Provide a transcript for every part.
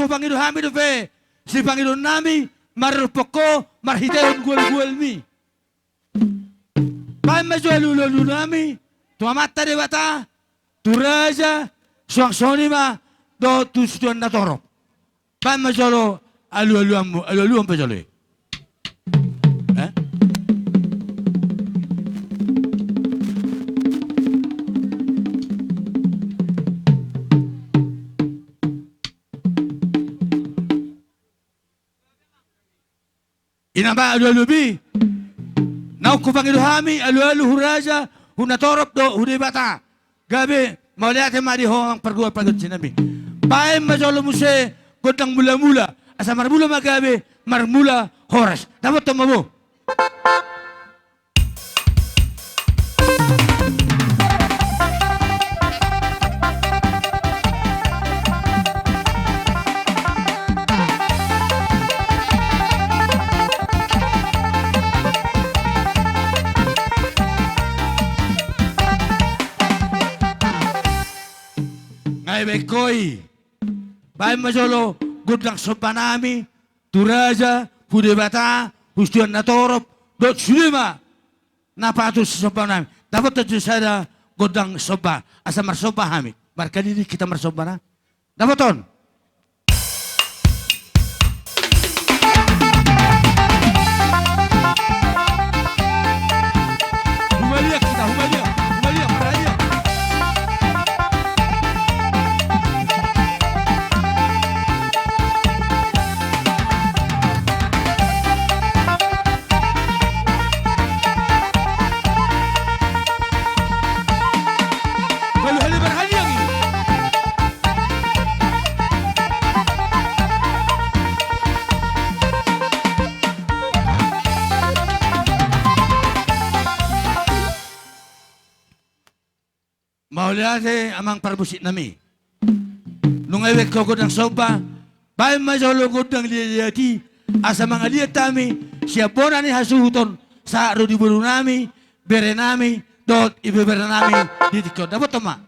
ko Panginoon hami do fe. Si Panginoon nami marupok ko marhitayon guel mi. Pai majualu lulu nami tuamata dewata turaja suang sonima do tustuan na torop. Pai majualu alu am pajalo. Inamba alu-alubi. Nau ku Panginoon hami alu-alu huraja hunatorop do hudibata. Gabi mauliate mari ho ang perguat sinami. Pai majolo muse godang mula-mula asa marmula magabi marmula horas. Dapat tomamu. Bekoi, pai majolo godang sopanami, turaja, hudebata, hustuan natorop, dot sulima, napatus sopanami. Dapat tujuh saya godang sopa, asa marsopa hami. Barkali ini kita marsopa na. Dapat ton. Humalia kita, humalia meraja. Mauliate amang parbusit nami. Nung ewek ko ng sopa, bayan majalugod ng liyati, asa mga liyatami, siya po na ni hasuhuton sa rudiburo nami, bere nami, dot ibebera nami, ditikot. Dapat tama.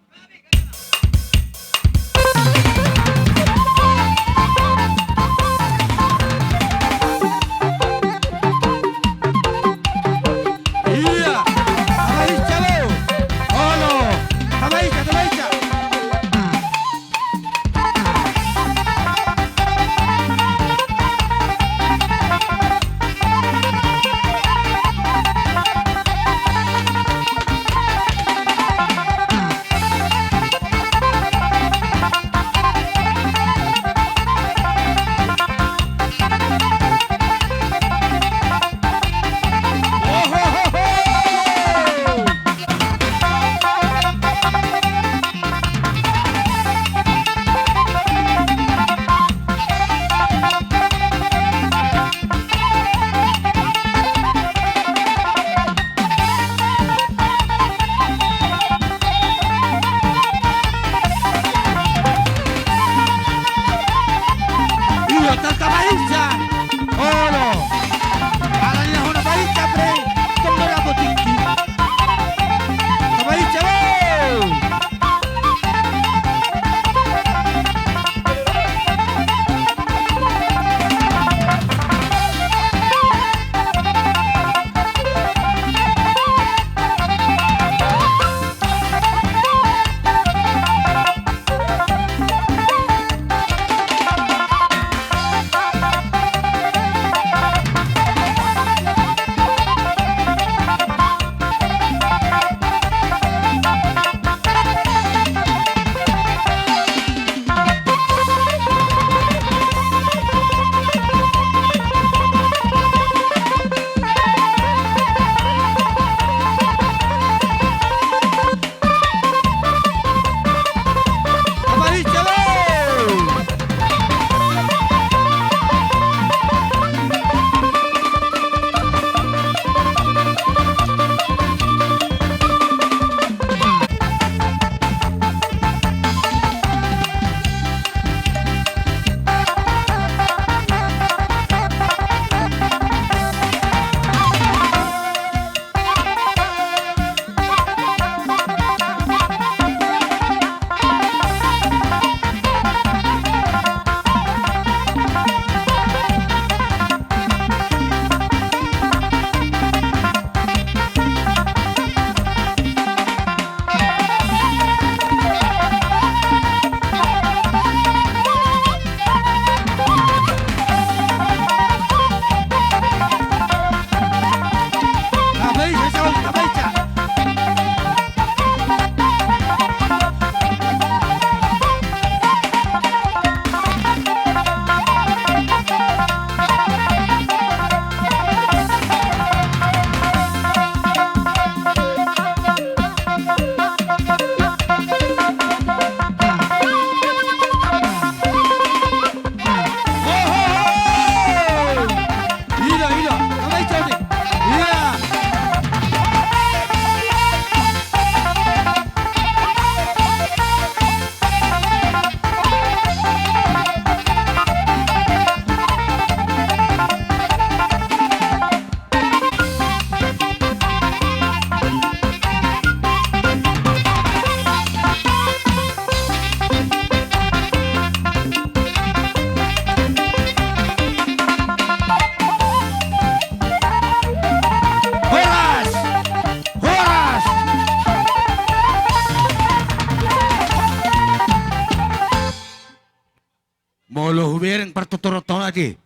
ade.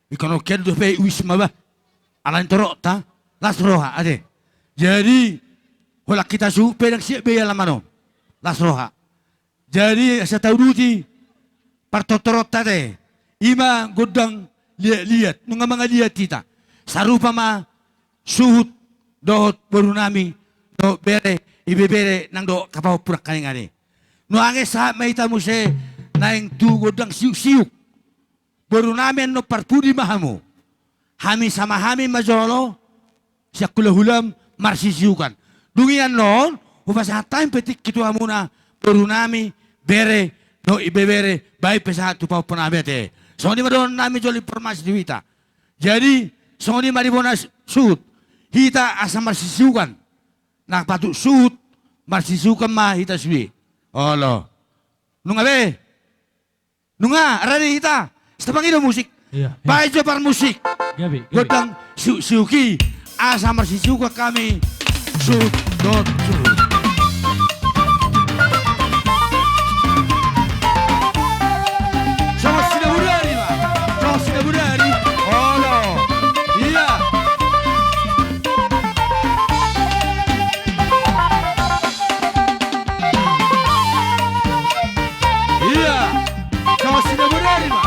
Ikono kendo pe wisma ba. Alan torok ta. Lasroha ade. Jadi hola kita su pedang siap be alam mano. Lasroha. Jadi saya tahu duti partotorot tade. Ima godang lihat nunga mga lihat kita. Sarupa ma suhut dohot baru nami do bere ibebere nang do kapaw purak kaning ani. No ange sa maita mo se naing tu godang siuk-siuk. Baru namin no parpudi mahamu. Hami sama hami majolo siya kulahulam marsisiukan. Dungian noon upasatay petik kitu amuna baru nami bere no ibebere bay pesahat tu pau panabete. So di madon nami joli informasi di wita. Jadi so di maribona sud hita asa marsisiukan. Nak patut sud marsisiukan mah hita suwi. Olo. Nunga be. Nunga arade hita. Setepangido musik. Iya. Bay jopar musik. Gabi. Godang siuki asa marsisiukan kami sud dot sud. Somos Sinabudari, Pak. Somos Sinabudari. Oh, no. Iya. Iya. Somos Sinabudari, Pak.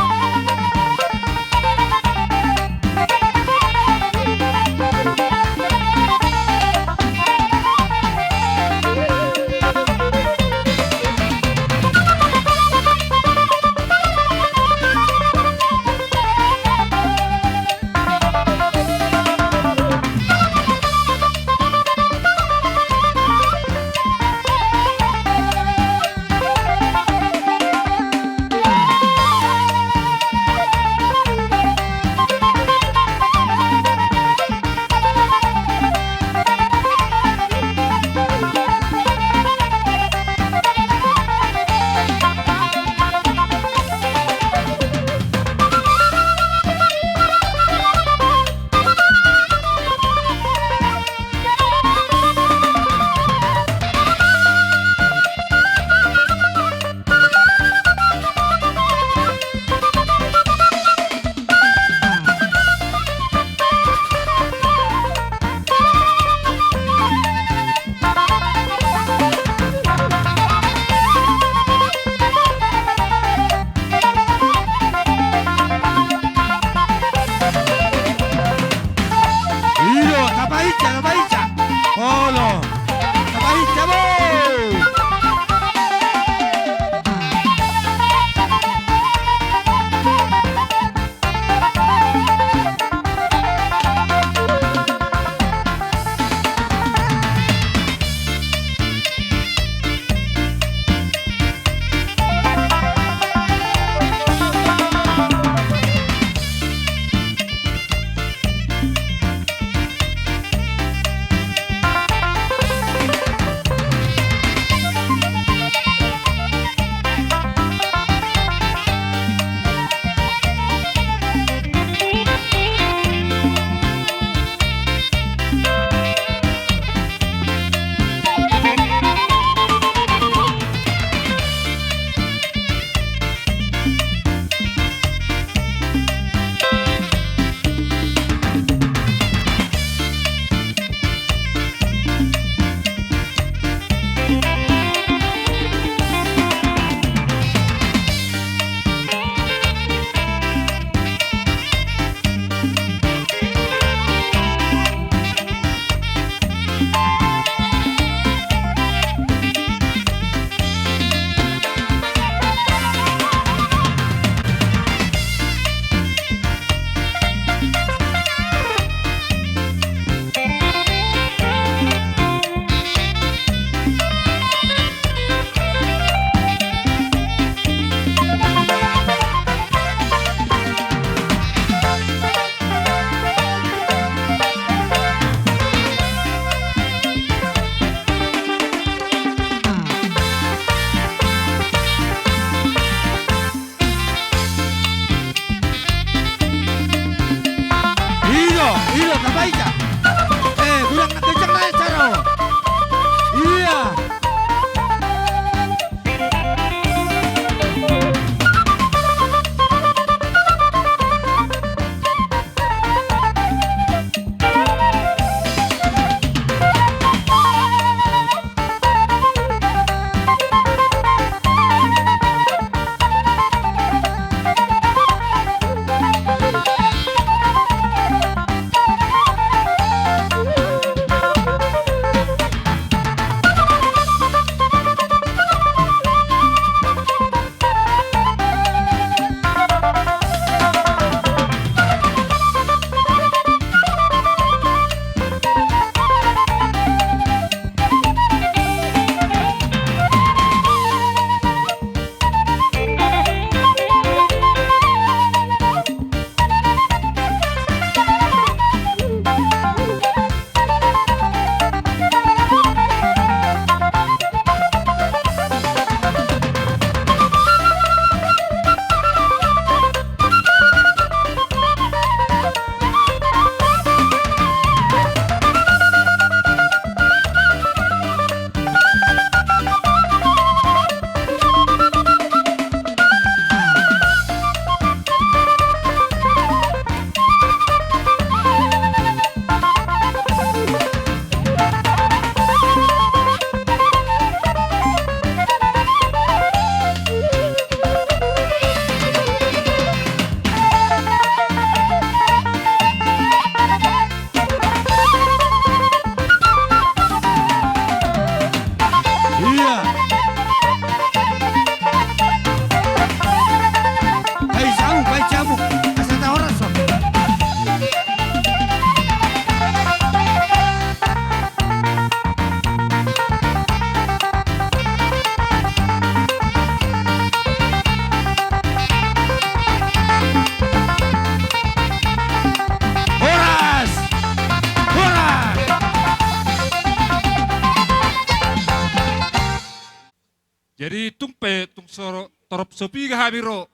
Jadi tumpe tung soro torop sopi hamiro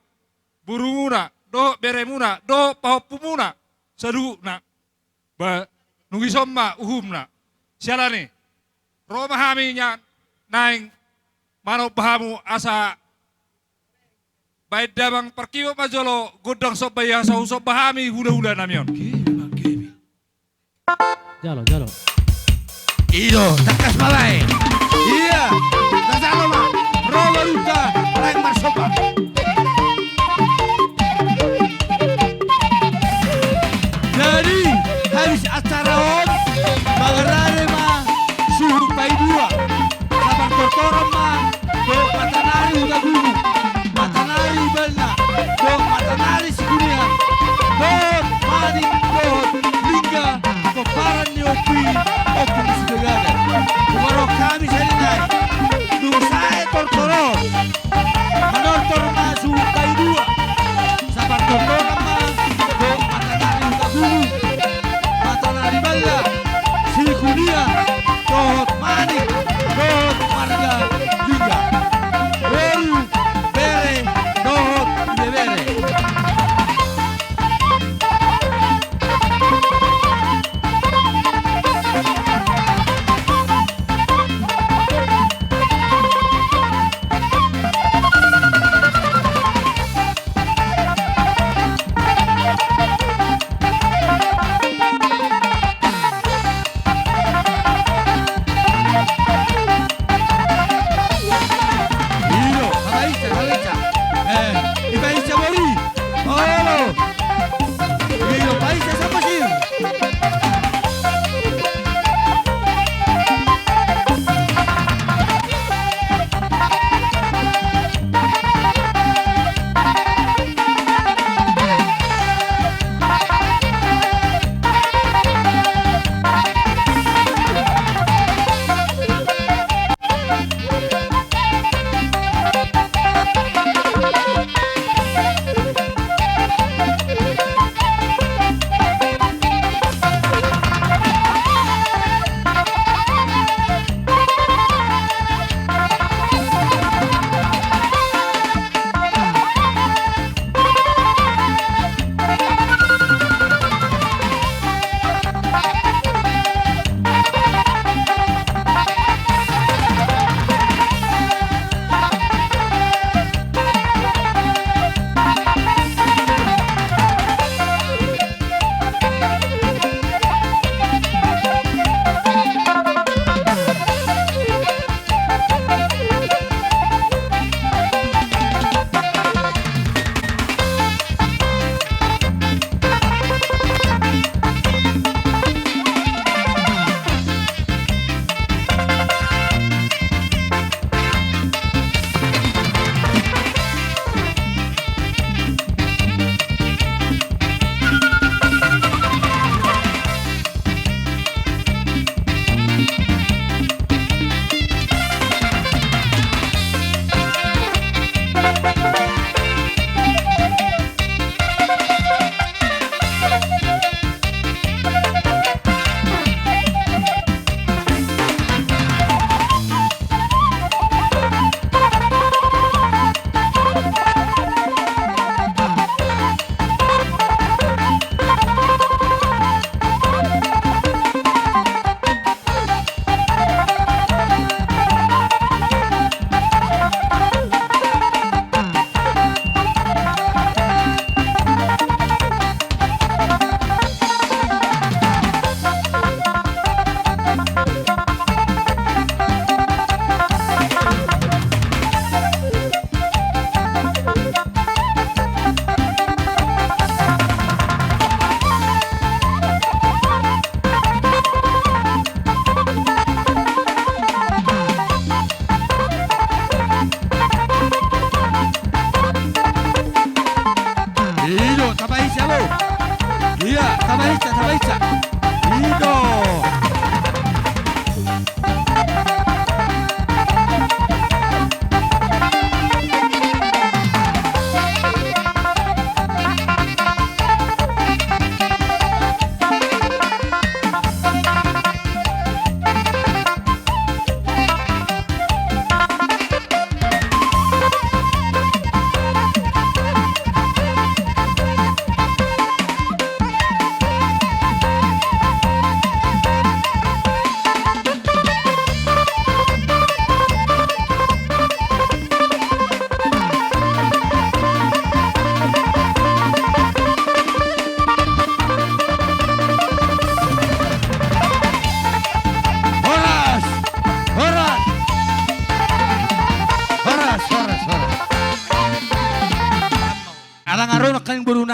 burunguna do beremuna do pahopumuna sadu na ba nugisomma uhumna sialani Roma haminya naing mano bahamu asa baik damang perkiwa majolo godang sobaya sahu sobahami hula-hula namion. Jalo, jalo. Iyo, takas malay. Iya, tasalo ma. Roma luta, lain marsopa. Jadi, habis acara on, magarare ma, suhu pai dua. Sabar tortoran ma, do matanari udah dulu. Matanari belna, do matanari sikunian. Do madi, do lingga, peparan ni opi, opi segala. Kumaro kami salinay, do saya tortoron. Manortor ma suhu pai dua. Sabar tortoran ma, do matanari udah dulu. Matanari belna, sikunian. Dohot manik, dohot marga juga. Beru, bere, dohot bebere.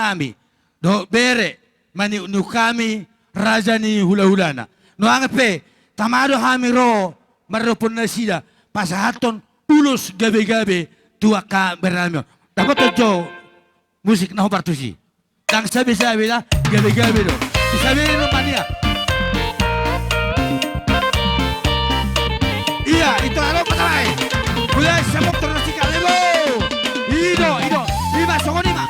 kami. Do bere mani nu kami raja ni hula-hulana. No angepe tamado hami ro marupun nasida pasahaton ulus gabe-gabe tua ka beramio. Dapat jo musik na partusi. Dang sabi-sabi na gabe-gabe do. Sabi no mania. Iya, itu alo patay. Mulai sabok terus kalebo. Ido, lima songonima.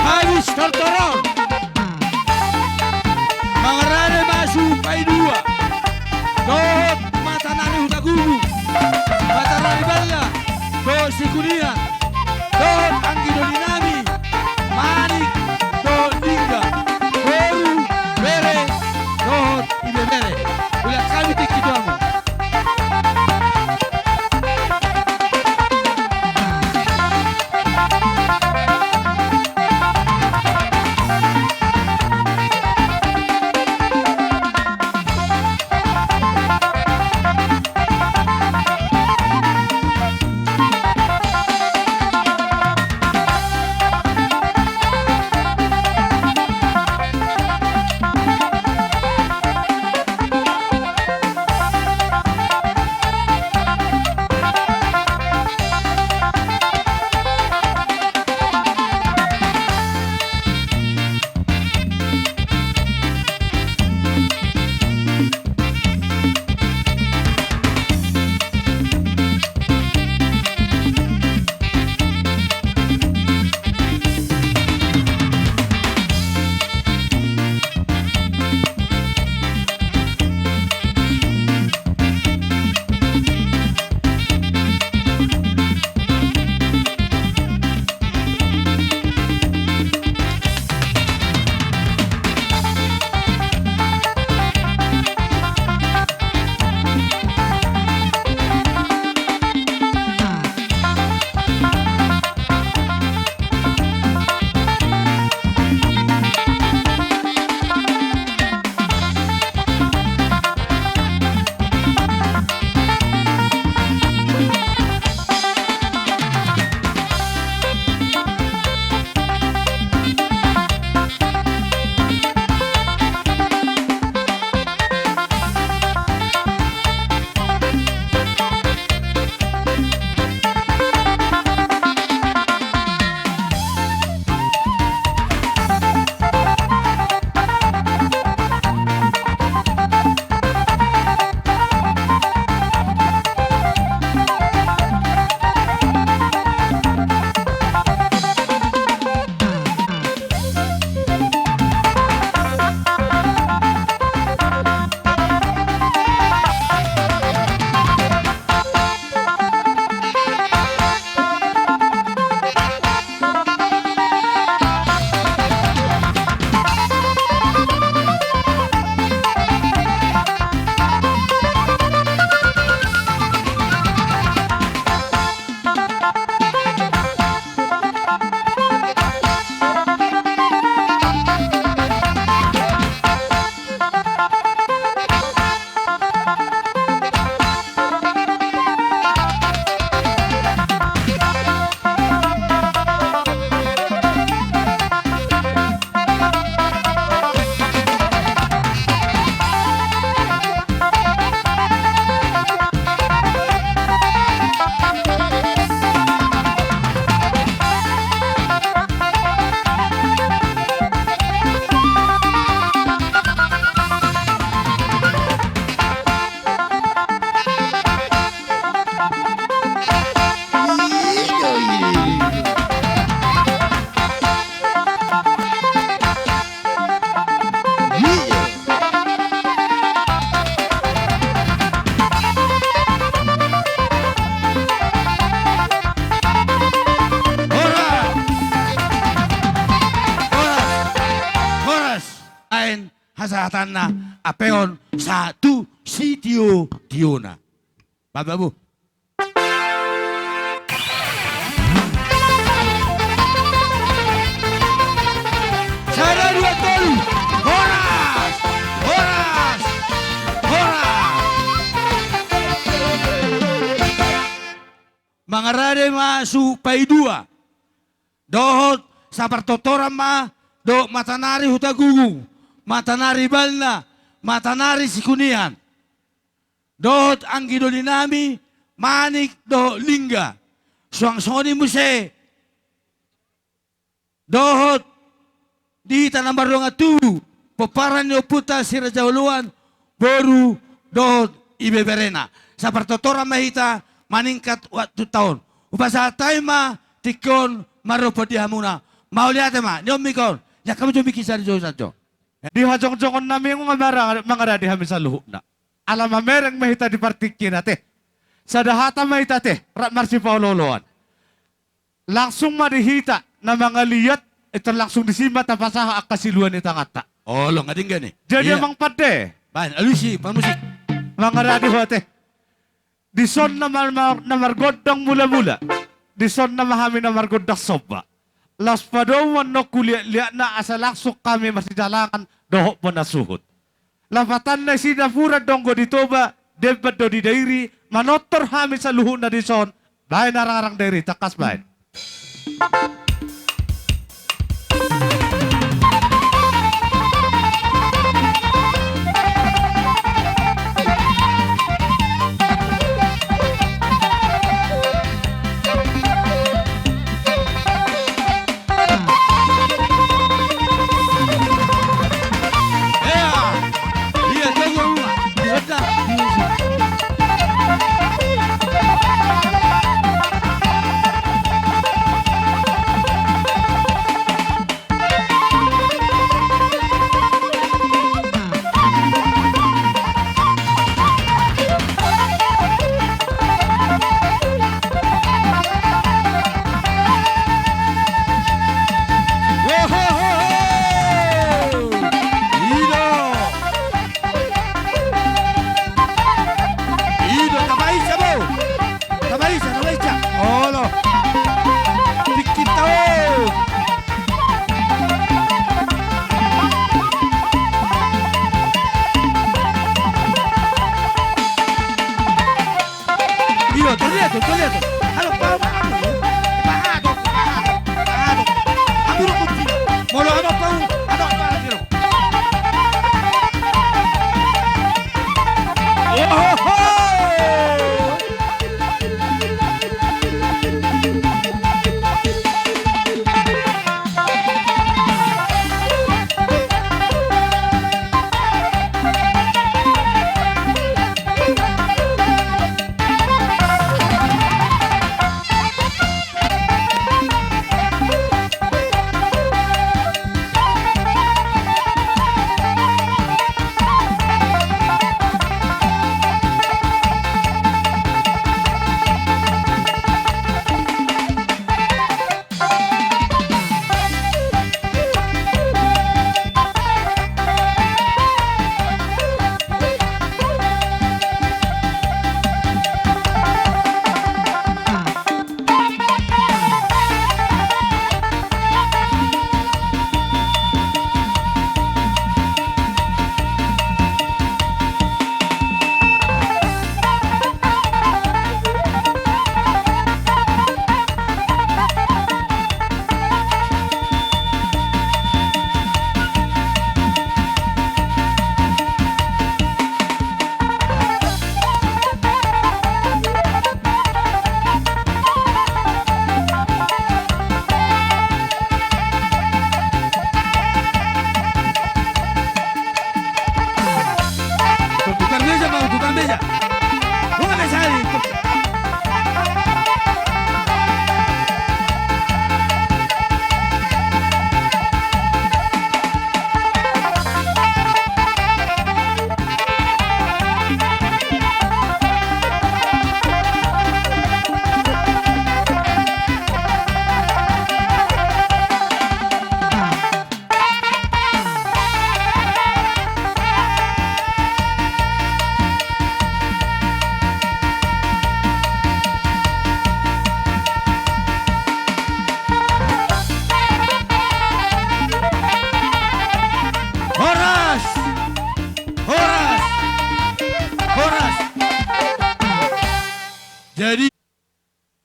Habis tortoron. Mangarane masuk pai dua. Dohot mata nani huta gugu. Mata nani balla. Dohot sikunia. Dohot anggi do dinami. Manik do lingga. Boru bere. Dohot ibe bere. Ulah kami tik itu amu. hasahatan na apeon satu sitio tiona. Babu. Cara dua tolu. Ora. mangarade ma su paidua. Dohot sapartotoran ma do matanari hutagugu, matanari balna, matanari sikunian. Dohot anggi do dinami manik do lingga. Suang soni muse. Dohot di tanah barong atu peparan yo puta sirajauluan boru dohot ibeberena. Sapartotoran mahita maningkat waktu tahun. Upasa taima tikon marupa dihamuna. Mau lihat ma, nyom mikon. Ya kamu coba kisah di jauh saja. Di hajong-jongon namin yung mga di hamin sa luho na. Alam mereng mahita di partikin nate. Sa dahata mahita te, marsi pauloloan. Langsung madihita na mga liyat, ito langsung disima tapasaha akasiluan ni tangata. Oh, lo ngading gani. Jadi emang pade. Bahan, alusi, pamusik. Mga radio te. Dison na margodang mula-mula. Dison na mahami na margodang soba. Las padoman no kuliat na asa langsung kami masih jalangan dohok po nasuhot. Lapatan na sinapura donggo ditoba, debat do di dairi, manotor kami sa luhun na dison, bahay nararang dairi, takas bahay. Iya, tengo una. Suelta. Togliete. Allora, parado. Amuro continua. Molo, paragiro.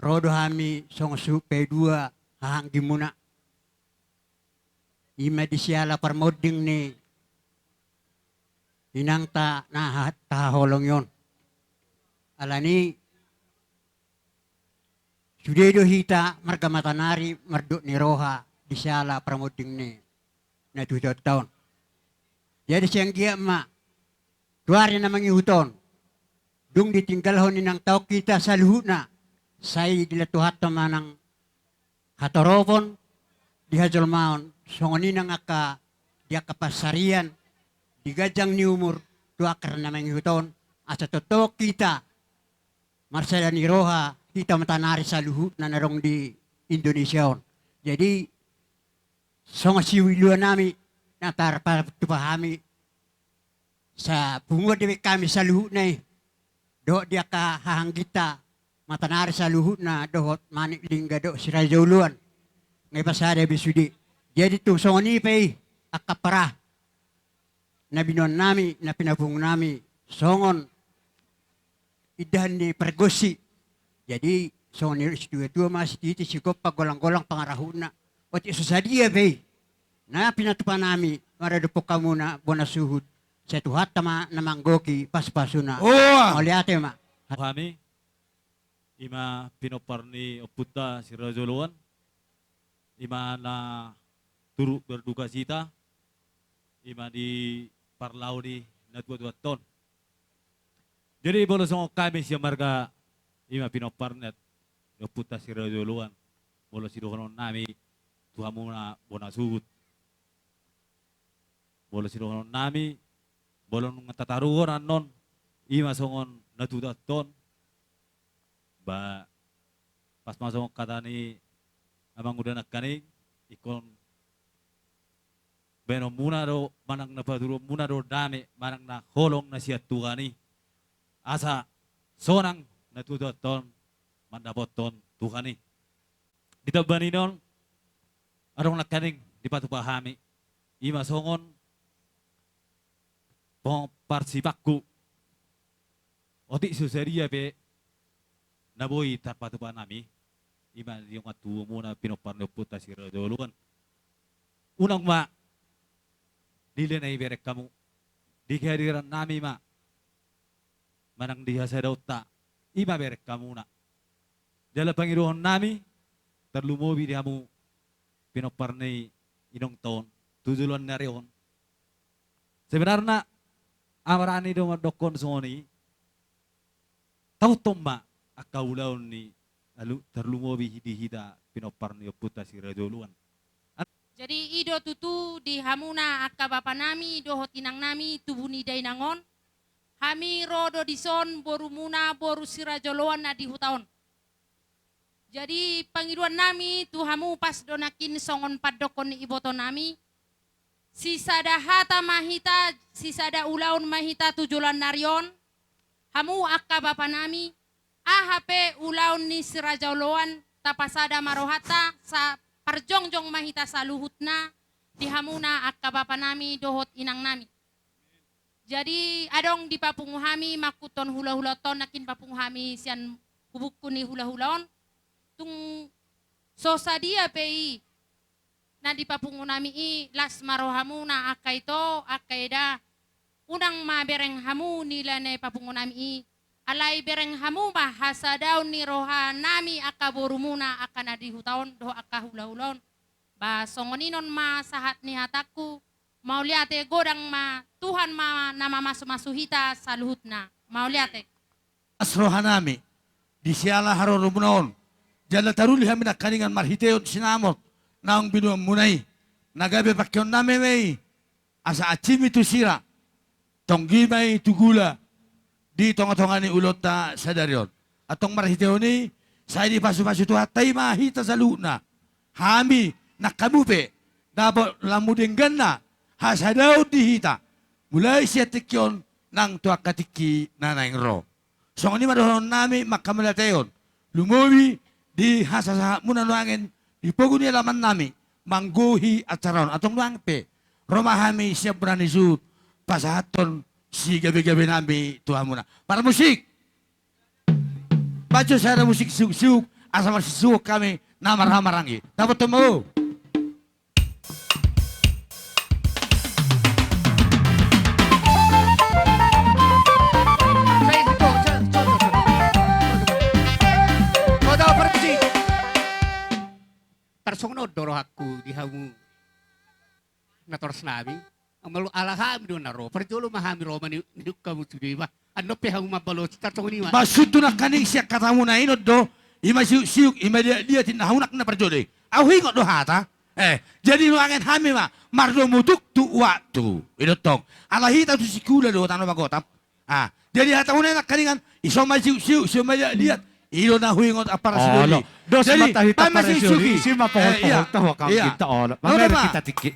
rodo hami song supe dua hahanggi muna. Ima di siala parmoding ni inang ta na taholong yon. Alani sudedo hita marga matanari marduk ni roha di siala parmoding ni na 2 tahun. Jadi siyang giya ma tuwari na mangihuton. Dung ditinggalhon ni ng tao kita sa luhut na. Say dilatuhat naman ng hatoropon, dihajolmaon, songoni ng dia kapasarian, digajang ni umur, tuakar na mangihuton, at sa totoo kita, marsala ni Roha, kita matanari sa luhut na narong di Indonesia. Jadi, songa siwiluan nami, natarapapahami, sa bungod kami sa luhut na do dia ka hahanggita matanari sa luhut na dohot manik lingga do si Rajoluan ngay pasada bisudi. Jadi tu songoni pay akapara na binon nami na pinabung nami songon idahan ni pergosi. Jadi songoni dua masih titi sikop pagolang-golang pangarahun na. Ot iso sa dia pay na pinatupan nami maradupok kamu na bonasuhud. Sa tuhat tama namanggoki paspasuna. Oh! Oliate ma. Kami, ima pinopar ni Oputa si Rajoluan, ima na turut berduka cita, ima di parlau di na 2 ton. Jadi boleh song kami siya marga ima pinopar net Oputa si Rajoluan, boleh si dokonon nami tuhamu na bonasud, boleh si dokonon nami bolong tatarugon anon ima songon na 2 ton ba pas masong kata ni amang udah nakaning ikon beno muna do manang na paduro muna do dame manang na holong na siya tuhani asa sonang na 2 ton mandapot ton tuhani dito baninon arong nakaning di patupahami ima songon pong parsipaku oti suseria pe naboy tapatupa nami ima yung atu muna pinoparno puta si Rajoluan unang ma dili na iberek kamu di kehadiran nami ma manang diha sa daw ta ima berek kamu na dalam pangiruhan nami terlumobi di hamu pinoparni inong taon tujulan na reon sebenarnya amarani dong dokon soni tau tomba akaulaw ni terlumobi di hida pinopar ni Oputa si Rajoluan. Jadi ido tutu di hamuna akka bapa nami dohot inang nami tubuni day nangon hami rodo dison boru muna boru si Rajoluan na di hutaon. Jadi pangiluan nami tu hamu pas donakin songon padokon ni iboto nami sisada hata mahita, sisada ulaun mahita tujulan narion, hamu akka bapa nami, AHP ulaun ni si Rajoluan, tapasada marohata, sa parjongjong mahita sa luhutna, di hamuna akka bapa nami dohot inang nami. Jadi adong di papunguhami makuton hula-hulaton nakin papunguhami sian hubukku ni hula-hulaon, tung sosadia pei, na di papungunami las marohamu na akaito akaida unang mabereng hamu nila na papungunami alay bereng hamu ba hasadaw ni roha nami akaborumuna akana di hutaon do akahulaulon ba songoninon ma sahat ni hataku mauliate godang ma Tuhan ma nama masuhita sa luhut na mauliate Asroha nami di siala harorumunon jala taruli hami na kaningan marhiteon sinamot naong binuang munay, nagabi pakyon namin may, asa achimi tu sira, tonggimay tugula, di tonga-tonga ni ulot na sa daryon. At tong marhiteo ni, sa hindi pasu-pasu tuha, tay mahita sa luna, hami, nakamupe, dapat lamudinggan na, hasadaw dihita, mulai siya tikyon ng tuwa katiki na naingro. So, ni madohon namin makamalateyon, lumuwi, di hasasa muna nuangin, ipogo niya laman nami, mangguhi at saron. Atong langpe, romahami siya branisud, pasahaton si gabi-gabi nami tuwa muna. Para musik! Bacho sa musik sug-sug, asa masisuok kami namar-hamarangi. Dapat temu. Kau tahu pergi. Tersongnod doro aku di hamu nators nami. Ang malu alaham do naro. Perjulo mahami roma ni kamu tudi ba. Ano pe hamu mabalo tersong ni ma. Masuto na kaning siya katamu na inod do. Ima siuk ima dia tinahunak na perjode. Ahingot do hata. Jadi lu angin hami ma. Mardo mutuk tu waktu. Idotong. Alahita tu sikula do tano bagotap. Jadi hatamu na kaningan. Iso siuk ma dia. Ilo na huingot apara si Dodi. Dos Jadi, matahita ay, para si masisuki. Si mapahol-pahol tawa kang Iya. kita olo. Ano Mamaya ba? kita tiki.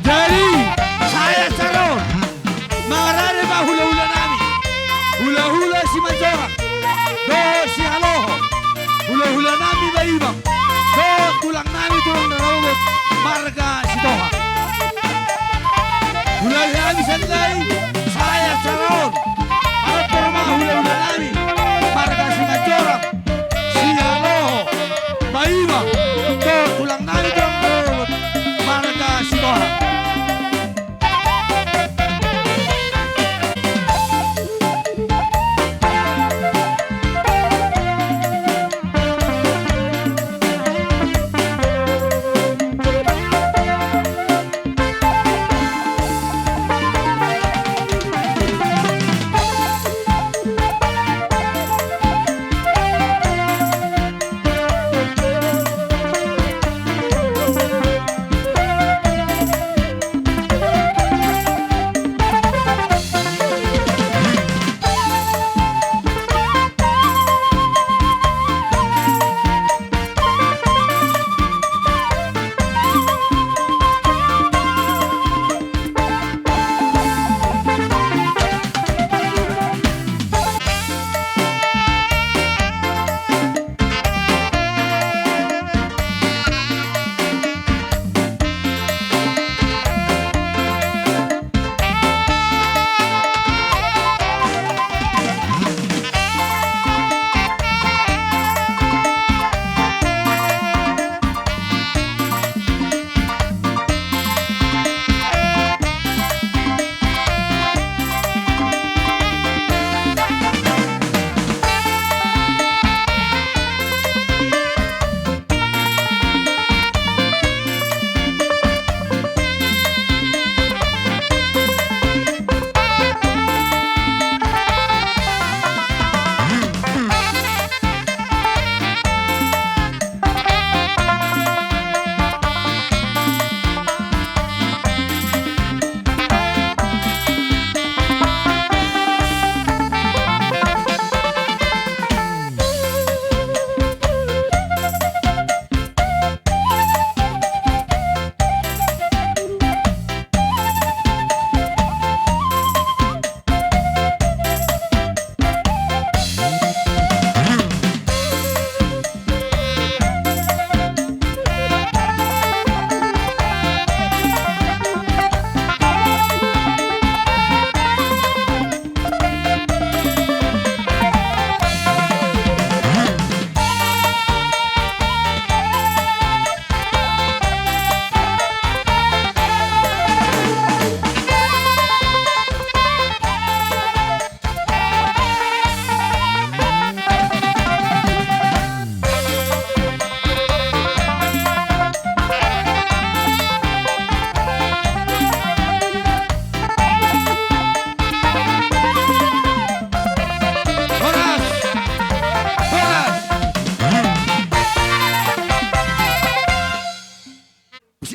Jadi saya calon mengarani ba hula-hula nami. Hula-hula si Manjora. Do si Haloho. Hula-hula nami ba ibang. Do tulang nami tulang narawot. Marga si Toha. Hula-hula nami sandai. Saya calon. At porma hula-hula nami. Marga si Manjora. Si Haloho. Ba ibang. Do tulang nami tulang narawot. Marga si Toha.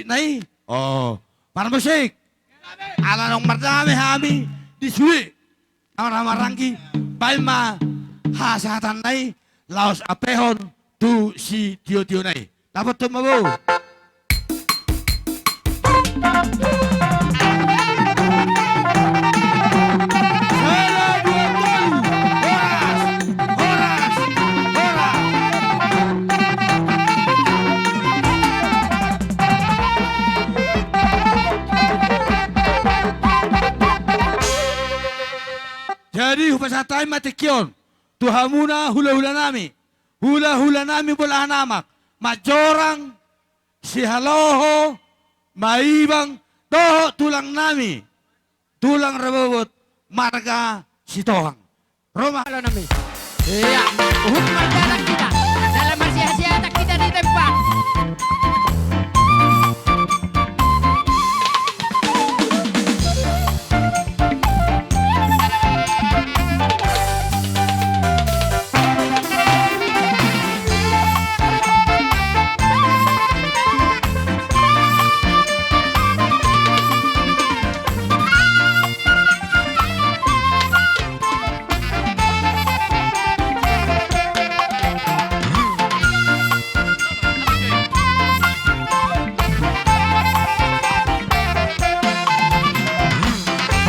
nai. Oh, para musik. Ala nong mardami hami di suwi. Amar-amarangki. Palma hasatan nai. laos apehon tu si tio-tio nai. Dapat tu mabu. Jadi hupasatai matikion. Tuhamuna hula-hula nami. Hula-hula nami bola namak. Majorang si haloho maibang doho tulang nami. Tulang rebobot marga si tohang. Roma. Halo nami. Iya, uhuk marjalan kita. Dalam marsiasiata kita di tempat.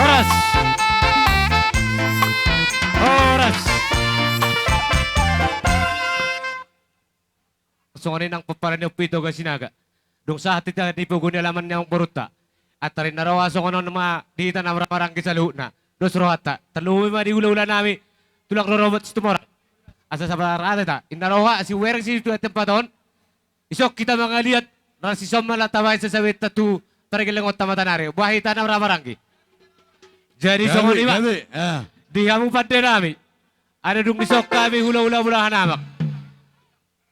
Horas. Horas. Sunganin ang paparan yung pito ka sinaga. Dong sa hati tayo ipugo ni alaman niya ang buruta. At tarin narawaso ko ng mga dita na marangki sa luhut na. Dos rohata. Taluwi ma di ula-ula nami. Tulak robot sa tumora. Asa sa pararata ta. Inaroha si wereng si itu tempaton. Isok kita mga liat. Rasi somma lataway sa sawit tatu. Tarigilangot tamatanari. Buhay ta na marangki. Jadi sama lima. Di kamu pada nami. Ada dung disok kami hula-hula mula hanamak.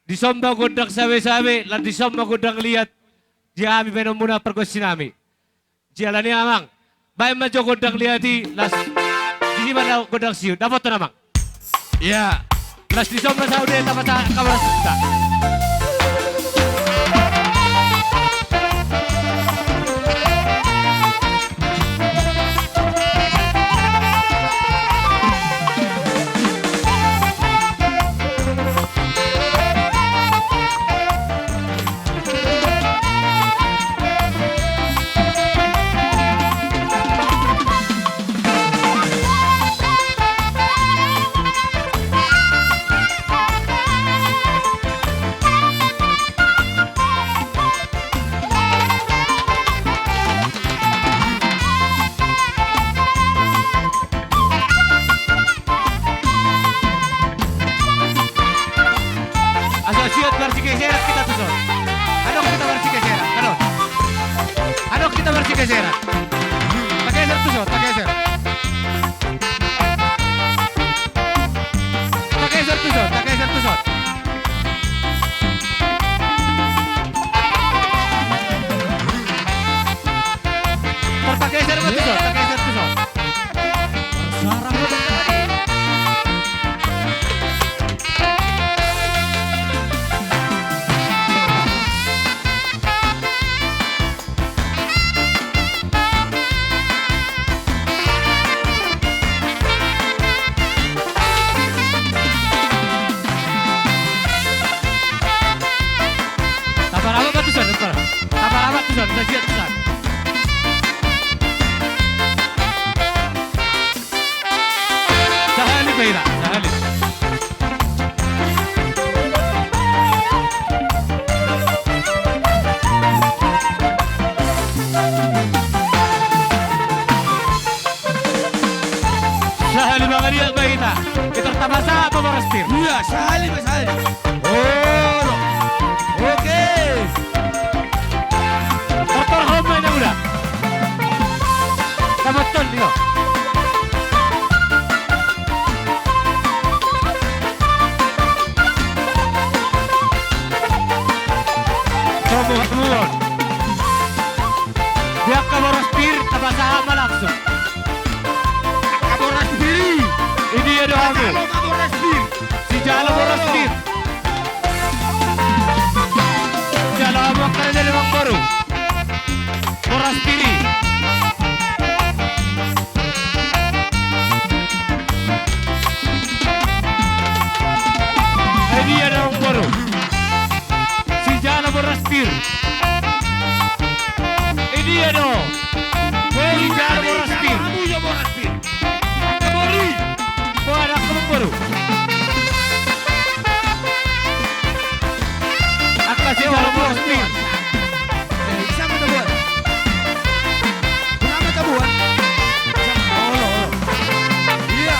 Di somba godang sawe-sawe. Lan di somba godang liat. Dia kami benar muna pergosi nami. Jalani amang. Baik majo godang liati. Las. Di mana godang siu. Dapat tu namang. Ya. Las di somba saudi. Dapat kamar kita. Asosiat bersikeserat kita tuh son. Ano kita bersikeserat? Ano kita bersikeserat? Takeser tuh son, takeser. Takeser tuh son, takeser tuh son. Tertakeser tuh son, takeser tuh son. Sarang lo tadi. Taparabat tuh son, taparabat tuh son, bagian tuh son. Sahali Beira, sahali. Sahali mga liya Beira. Ito tabasa apa marastir? Iya, sahali masahali. Oh. Oke. Doktor Home na mula. Kamuton niyo. Tumuhon. Biak kamaraspir tabasahan mo langsung. Kamu raspiri. Ini ada kami. Kamu raspiri. Si Jalo Moraspir. Boraspir. Ini dia dong. Borijal Boraspir. Kamunya Boraspir. Kemari. Buat aku baru. Akan sewa Boraspir. Sama tabuan. Kenapa tabuan? Oh. Iya.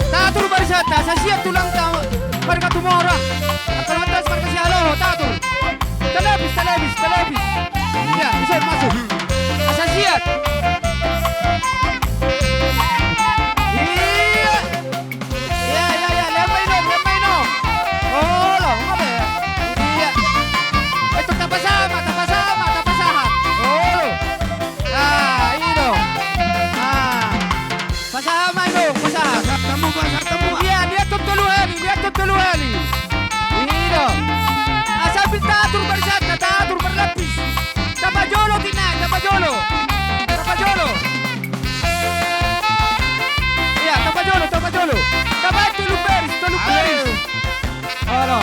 Tatur barisata, sa siap tulang tamu. Marga tumora. Akan atas marga si Alo, tatur. Telebis. Ya, bisa masuk. Sa siap. Iya. Ya, lemay no. Oh, lo, ngabe. Iya. Ito tapasahan. Oh. Ino. Pasama ino, pasahan. Kamu. Iya, dia tutuluhali. Ino. Asabil tatur barisata, tatur berlapis. Tapajolo. Iya, tapajolo. Tapay tulog beris. Ano?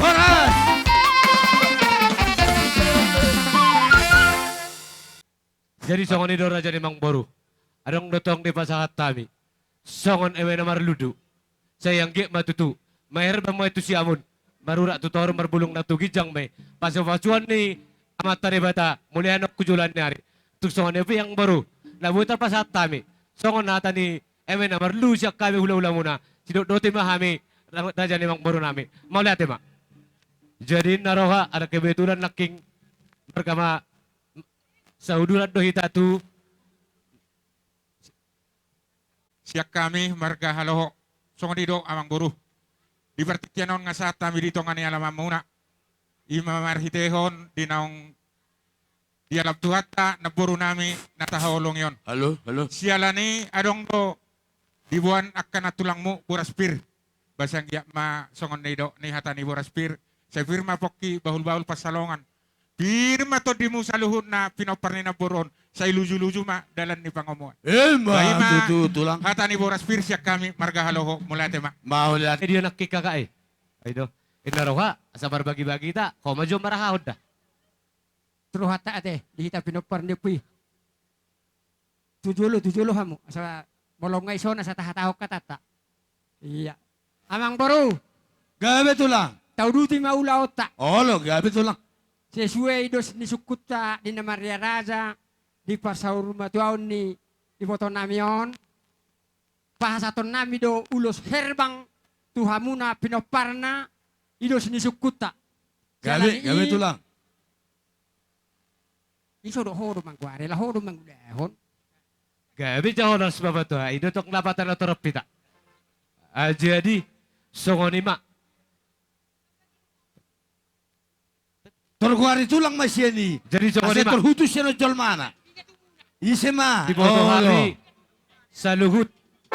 Boras. Jadi songon itu raja ni Mang Boru. Adong dotong di pasahat kami. Songon ewe na marludu. Sayang gek matutu. Mahir bang itu si amun. Marurak tutor marbulung na tugijang may. Pasapasuan ni amat tari bata. Muli anok kujulan ni hari. Tuk songon ewe yang baru. Nabuta pasahat kami. Songon nata ni ewe na marlu siya kami hula-hula muna. Sinodoti mahami. Raja ni Mang Boru nami. Mau lihat ya mak. Jadi naroha ada kebetulan naking berkama saudulan dohita tu Siak kami marga haloho songo dido amang buru. Di pertikyanon nga saat kami dito nga ni alamam muna. Ima marhitehon dinaong di alam tuhata na buru nami nataholong yon. Halo. Siala ni adong do dibuan akan natulang mo buraspir. Basang ya ma songon nido ni hata ni buraspir. Sa firma pokki bahul-bahul pasalongan. Firma to di mo sa luhod na pinopar ni na buron. Sa iluju-luju ma dalan ni pangomuan. Ma, tulang. Hata ni buraspir siya kami marga haloho mula tema. Mahulat. dia nakikaka eh. Ay do. Inaroha sa barbagi-bagi ta. Ko majo marahod da. Terus hata ate, di kita pinopar ni puy. Tujulo hamu. Asa bolong ngay sona sa tahatahok katata. Iya. Amang Boru, Gabi tulang. tauduti maulaot ta. Olo, gabi tulang. Sesuai dos ni sukuta di na Maria Raja di pasaur matuaon ni iboto namion. Pahasaton nami do ulos herbang tuhamuna pinoparna Ido sinisukut tak. Gabi tulang. Iso do horo mangkuare la horo mangudahon. Gabi jauh nas babat tuh. Itu tok napatan atau repita. Jadi songonima. Torkuari tulang masih ini. Jadi Kasi songonima. terhutus siya no jol mana. Isema. Di bawah hari sa luhut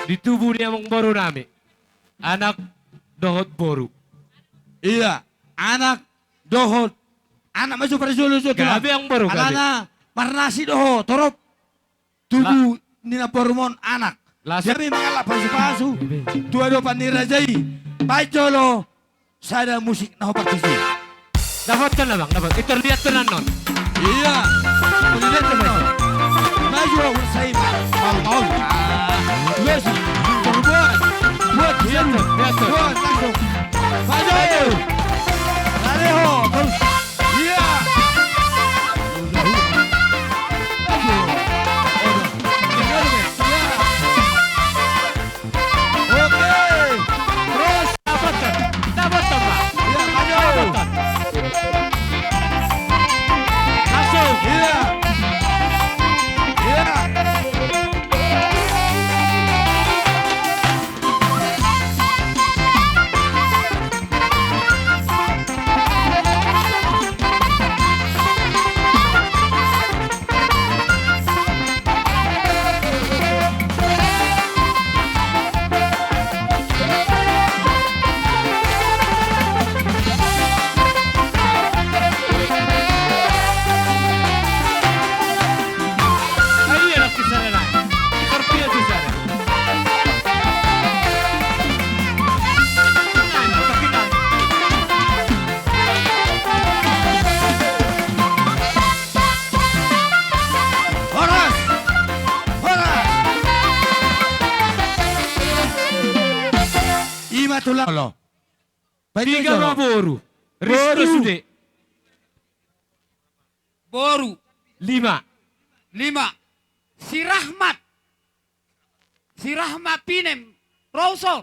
di tubuh ni among boru nami. Anak dohot boru. Iya, anak dohot. Anak masuk pada jolo tulang. Gabi ang boru gabi. Alana marnasi doho torop. Tubuh nina pormon anak. Lasik. Jadi mengalah pasu-pasu. Dua do panirajai. Pajolo. Sada musik na partisi. Dapatkan lah bang, dapat. Itu lihat tenan non. Iya. Kulihat teman. Maju aku saya. Mau. Yes. Buat. Lihat tuh, lihat tuh. Buat langsung. Maju. Laleho. Iya. Oke. Terus dapatkan, dapatkan bang. Iya, maju. Dapatkan. Langsung. Iya. Iya. Ahí era que sale la. Terpilih tu sana. Horas. Horas. Ima tulang lo. Tiga boru. Risto sude. Boru. 5. 5. Si Rahmat. Si Rahmat Pinem. Rawson.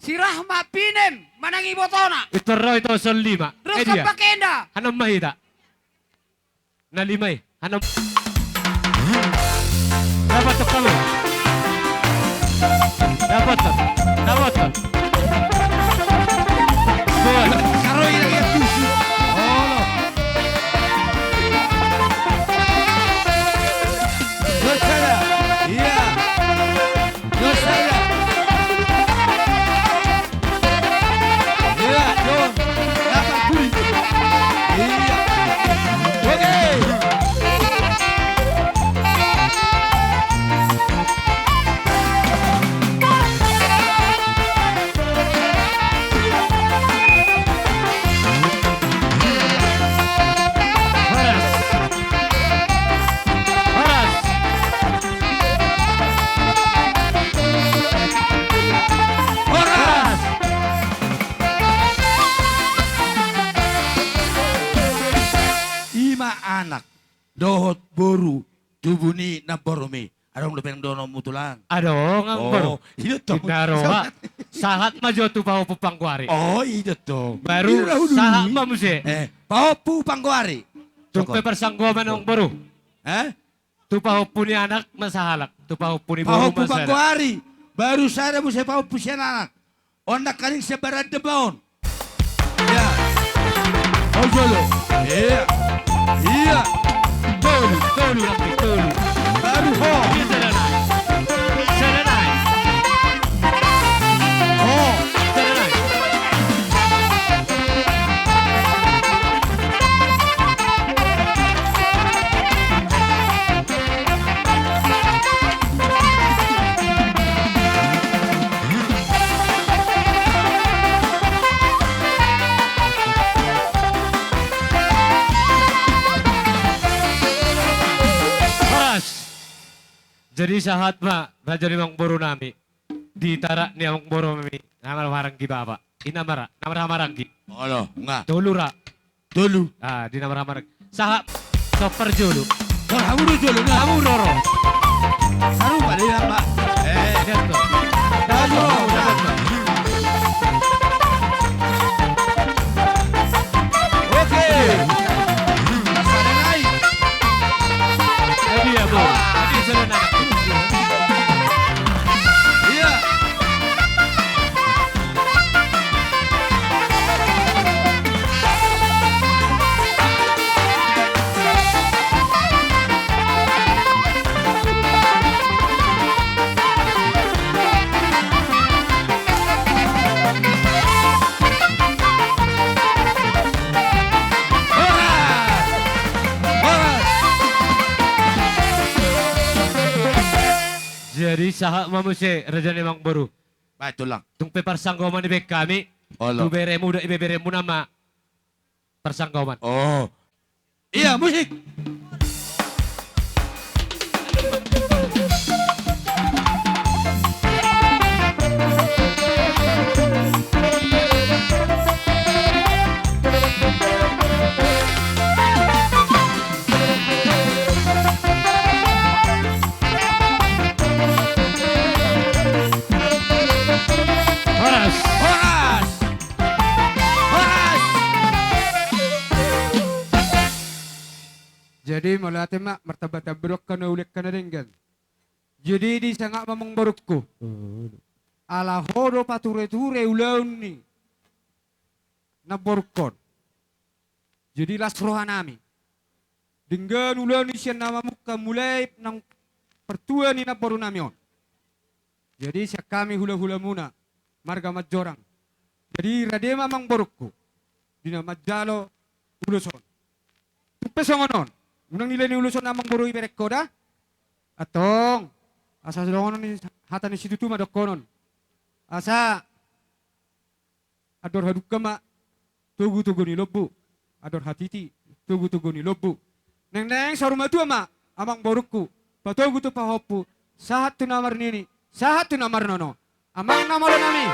Si Rahmat Pinem. Manangi botona. Ito raw ito sa 5. Terus dia. kapakenda. Hanam mahita. Na 5 eh. Hanam. Dapat to kamu. Dapat to. Dapat to. Buat. Karo ini lagi tusi. Oh. Dosada. Iya. Dosada. Iya, John. Dapat kuri. Iya. Oke. Horas. Horas. Horas. Ima anak dohot boru tubuni na borome. Adong lebeng dono mutulang. Aduh, ngang baru. Itu tuh. Naroha. Sahat maju tu pau pupangkuari. Oh, itu tuh. Baru sahat mamusi. Paupu pangkuari. Tumpe persangguaman ng baru. Eh? Tu pau puni anak masahalak. Tu pau puni baru Paupu masahalak. pangkuari. Baru saya mo sa paupu siya anak. Onda kaling sa barad de baon. Ya. Oh, jolo. Iya. Iya. Tolu, tolu lagi, tolu. Baru ho. Ini serenai. Serenai. Oh. Serenai. Horas. Jadi sahat ma, bajari mang boro nami. Di tarak ni among boro nami. Namar marang ki baba. Inamara, namar marang ki. Ano, nga. Tolura. Dulu. Ah, di namar marang. Sahat super julu. Kamu dulu jolo na. Kamu roro. Saru pa din, Mbak. Dito. Dalo. Jadi saha mamuse raja nemang baru. Betul lang. Tung peparsanggoman ibek kami. Olo. Tu beremu da ibeberemu nama persanggoman. Oh. Iya, musik. Horas. Horas! Horas! Jadi malate mak martabata brok kana ulik kana denggan. Jadi di sanga mamang barukku. Ala horo pature-ture ulaun ni. Na borkon. Jadi las rohanami. Dengan ulaun ni siya nama muka mulai nang pertua ni na boru namion. Jadi siya kami hula-hula muna. Marga majorang. Jadi radema mang borukku. Dina majalo uluson. Pesongonon. Unang nila ni uluson namang boro iberek ko da. Atong. Asa sedongonon ni hata ni situ tu madokonon. Asa. Ador haduk kama. Tugu-tugu ni lobu. Ador hatiti. Tugu-tugu ni lobu. Neng-neng saruma tu ama. Amang borukku. Patogu tu pahopu. Sahat tu namar nini. Sahat tu namar nono. Amang namalo nami.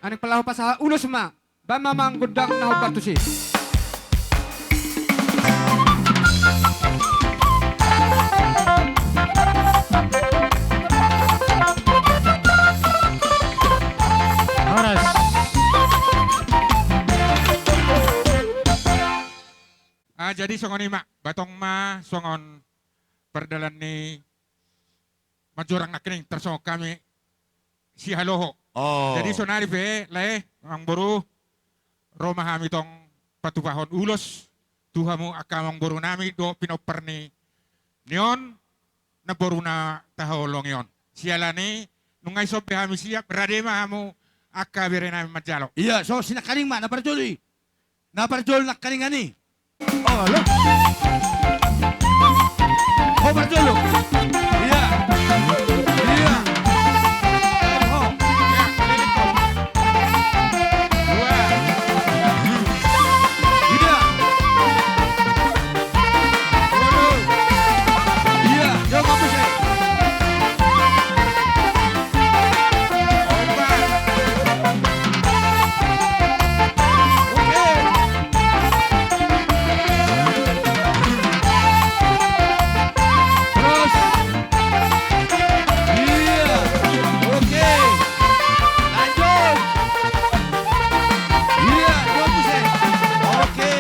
Aning palahu pasaha ulos ma. Bama mang gudang nahu batusi. Horas. Jadi songon ima, batong ma songon perdalan ni majorang nakining tersongok kami si haloho. Oh. Jadi sonari pe lae ang boru Roma hami tong patupahon ulos tuhamu akamang boru nami do pinoper ni nion na boru na taholong yon. Siala ni nungay sobe hami siap radema hamu akabire nami majalo. Iya, so sinakaling ma, naparjoli. Naparjol nakaling ani. Oh, lo. Oh, parjolo. Iya. Iya. Oh. Iya. Iya, yo mampus eh. Oke. Terus. Iya. Oke. Lanjut. Iya, yo mampus eh. Oke.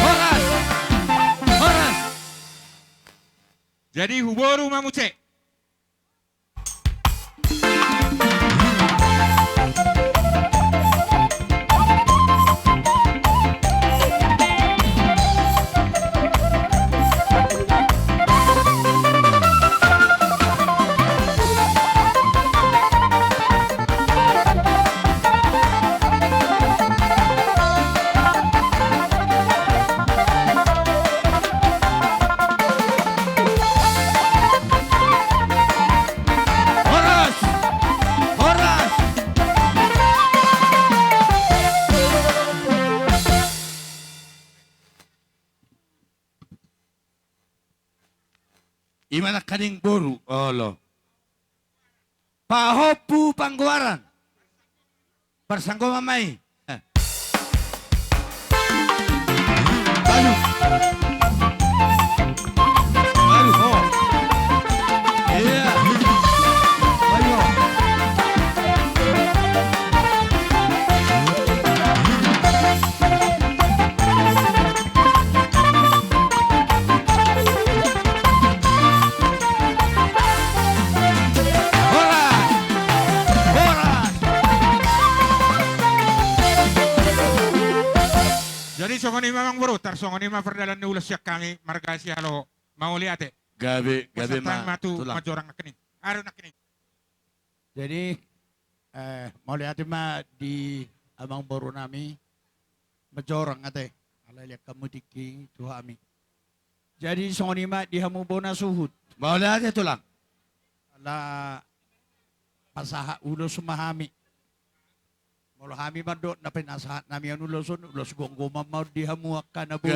Horas. Horas. Jadi huboru mamuce. Horas. Horas. Imana kaning boru. Olo. Pahopu pangguaran. Persanggo mamay. Balu. Balu. Oh. Iya. Balu. songoni mamang bro, tar songoni ma perdalan ni ulas yak kami marga si halo mauli ate. Gabi Pasatan matu tulang. majorang nakini. Aro nakini. Jadi mau lihat mah di abang baru nami majorang ate alay kamu tiki tuhami. Jadi songoni mah di hamu bona suhut Mau lihat ya tulang. ala pasaha ulo sumahami. Molo hami mandot na pinasahat nami ang uloson ulos gonggoma mau di hamu akana bu.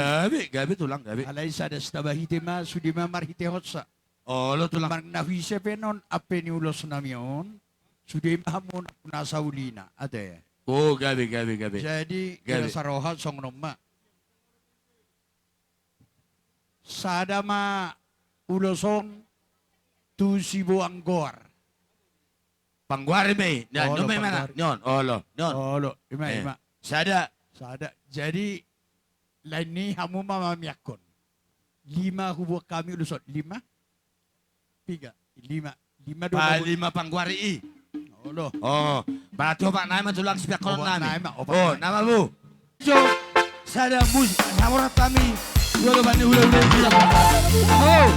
Gabi tulang gabi. Alay sa destabahite ma sudi ma marhite hotsa. Oh lo tulang. Mang nahise penon ape ni ulos nami on. Sudi ma hamu na saulina ate. Oh gabi. Jadi Gabi. kira saroha song nomma. Sadama ulosong tu sibo anggor. Pangguari may. Yan, Olo, may mana. pangguari. Nyon, olo. Nyon. Oh lo, ima Eh. ima. Sada. Sada. Jadi lain ni hamu mamamiyakon. 5 hubo kami ulusot. 5? 3. 5. 5 doon. Lima pangguari i. Olo. Oh, berarti opak nama tulang siap konon Opak nami. nama, opak Oh, nama. nama bu. So, sada mus, samurat kami. Dua bani hula-hula tulang. Oh.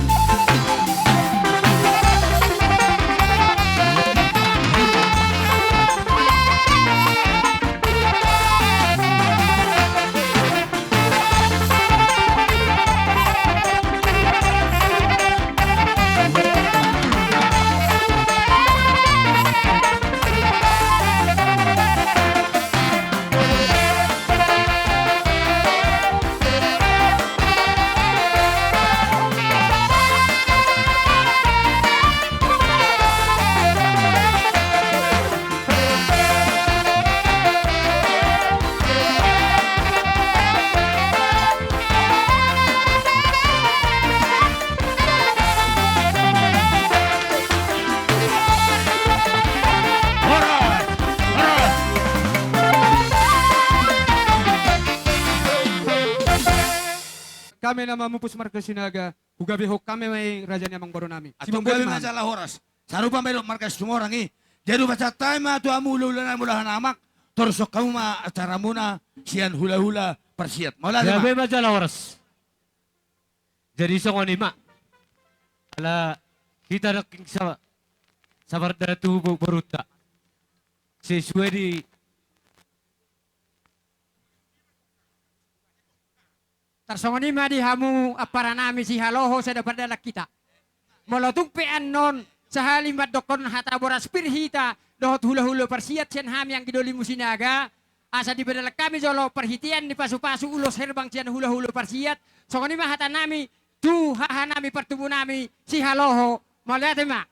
Kami na mamupus marga sinaga, hugabi ho kami may raja ni amang baro nami. Atong gabi masalah horas. Sarupa merok markas semua orang i. Jadi baca time tu amu hula-hula mulahan amak. Terus kamu ma acara muna sian hula-hula persiat. Malah Gabi lima. majalah oras. Jadi songoni ma. Ala kita naking sa barda tubo baruta. Sesuai di Tarsongoni ma di hamu para nami si haloho sa dapat dalak kita. Molotung pean non sa halimat dokon hata boras pirhita dohot hula-hula persiat sian ham yang gidoli musinaga. Asa di badalak kami jolo perhitian di pasu-pasu ulos herbang sian hula-hula persiat. Songoni ma hata nami tu haha nami pertubu nami si haloho. Molihat ma.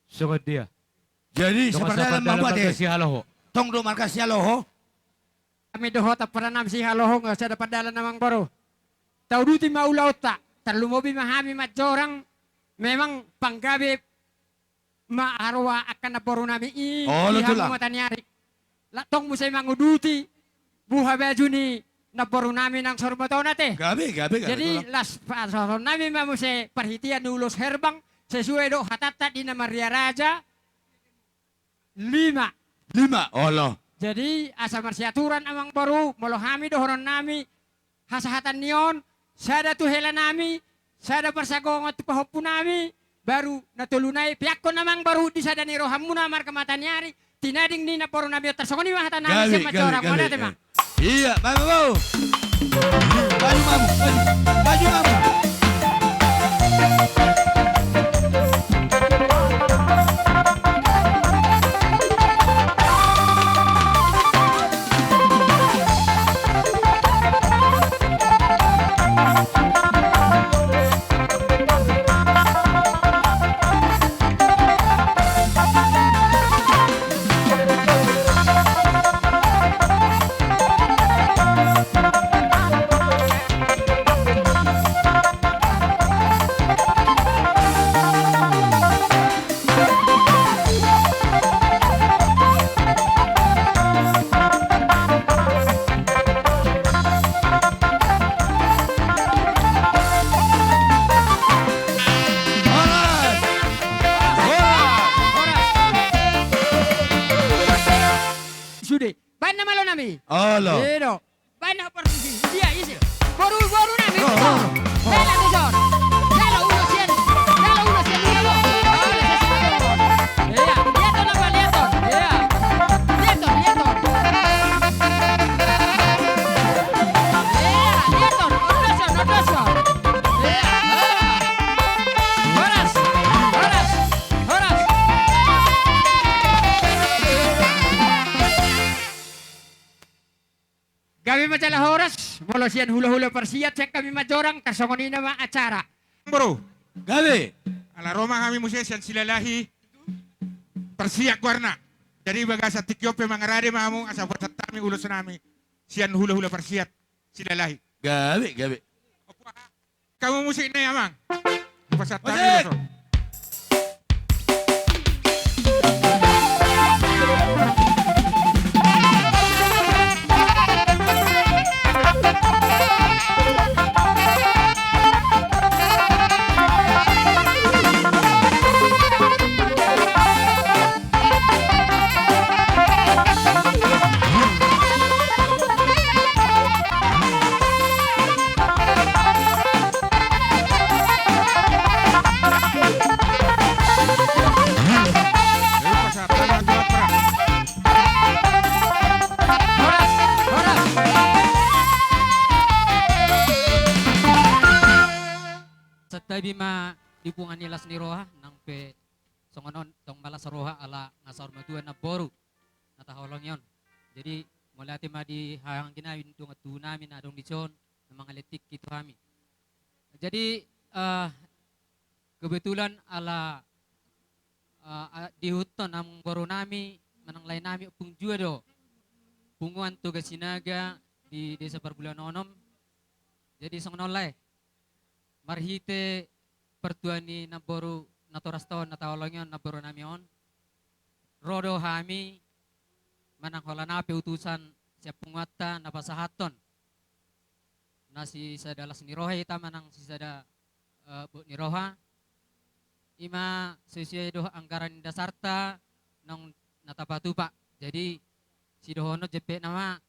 songod dia. Jadi seperti dalam membuat marga si haloho. Tong do markasnya loho. Kami dohot para nam si haloho nga sa dapat dalan namang baro. Tauduti maulaw ta. Terlumobi mahami majorang memang panggabi maarwa akan naboro nami i. Oh, luto lang. Ihang matanyari. Latong mo sa manguduti. Buha baju ni naboro nami ng sormotaw nate. Gabi. Jadi las pasoro nami mamuse perhitian ulos herbang sesuai do hatata di nama Maria Raja 5. Lima. Olo. Jadi asa marsiaturan amang baru molohami dohoron nami hasahatan nion sada tuhela nami sada persagongot pahopu nami baru natulunay pihak ko namang baru di sada ni rohamuna markamata nyari tinading ni na poro nabi tersongoni mahata nami sa macorang mana tema. Iya, mau. Baju mamu. Baju mamu. lo. Pero, banyak pergi. Dia isi. Baru nami. Oh, Bela tujuan. Bela ulo sien. Bela ulo sien. Iya, lihat nama lihat. Iya. Lihat. Iya, lihat. Odosor. Iya. Horas. Kami macalah horas, molo sian hula-hula persiat, cek kami majorang, kasongoni nama acara. Bro, Gabi. ala Roma kami musia siyan silalahi persiak warna. Jadi baga sa tikyope mangarade mamu asa buat tami ulos nami siyan hula-hula persiat silalahi. Gabi. Kamu musik na yamang. Pasat tami Musik! ulos. Pasat tami ulos. Horas. Sa tabi ma dipungan nila ni Roha nang pe songonon tong malas Roha ala ngasar maduan na boru natahulong yon. Jadi mula ti ma di hayang ginawin tung atu namin na adong dison ng mga letik kito kami. Jadi kebetulan ala di huton ang boru nami manang lain nami upung jua do. Punguan tugas sinaga di desa Perbulan Onom. Jadi songonon lai marhite pertuani naboru natoras tahun natawalongyon naboru namion rodo hami manang holanape utusan siap pungwata napasahaton nasi sadalas ni roha ita manang si sada bu ni roha ima sesuai doh anggaran dasarta nang natapatu pak jadi si dohono jepe nama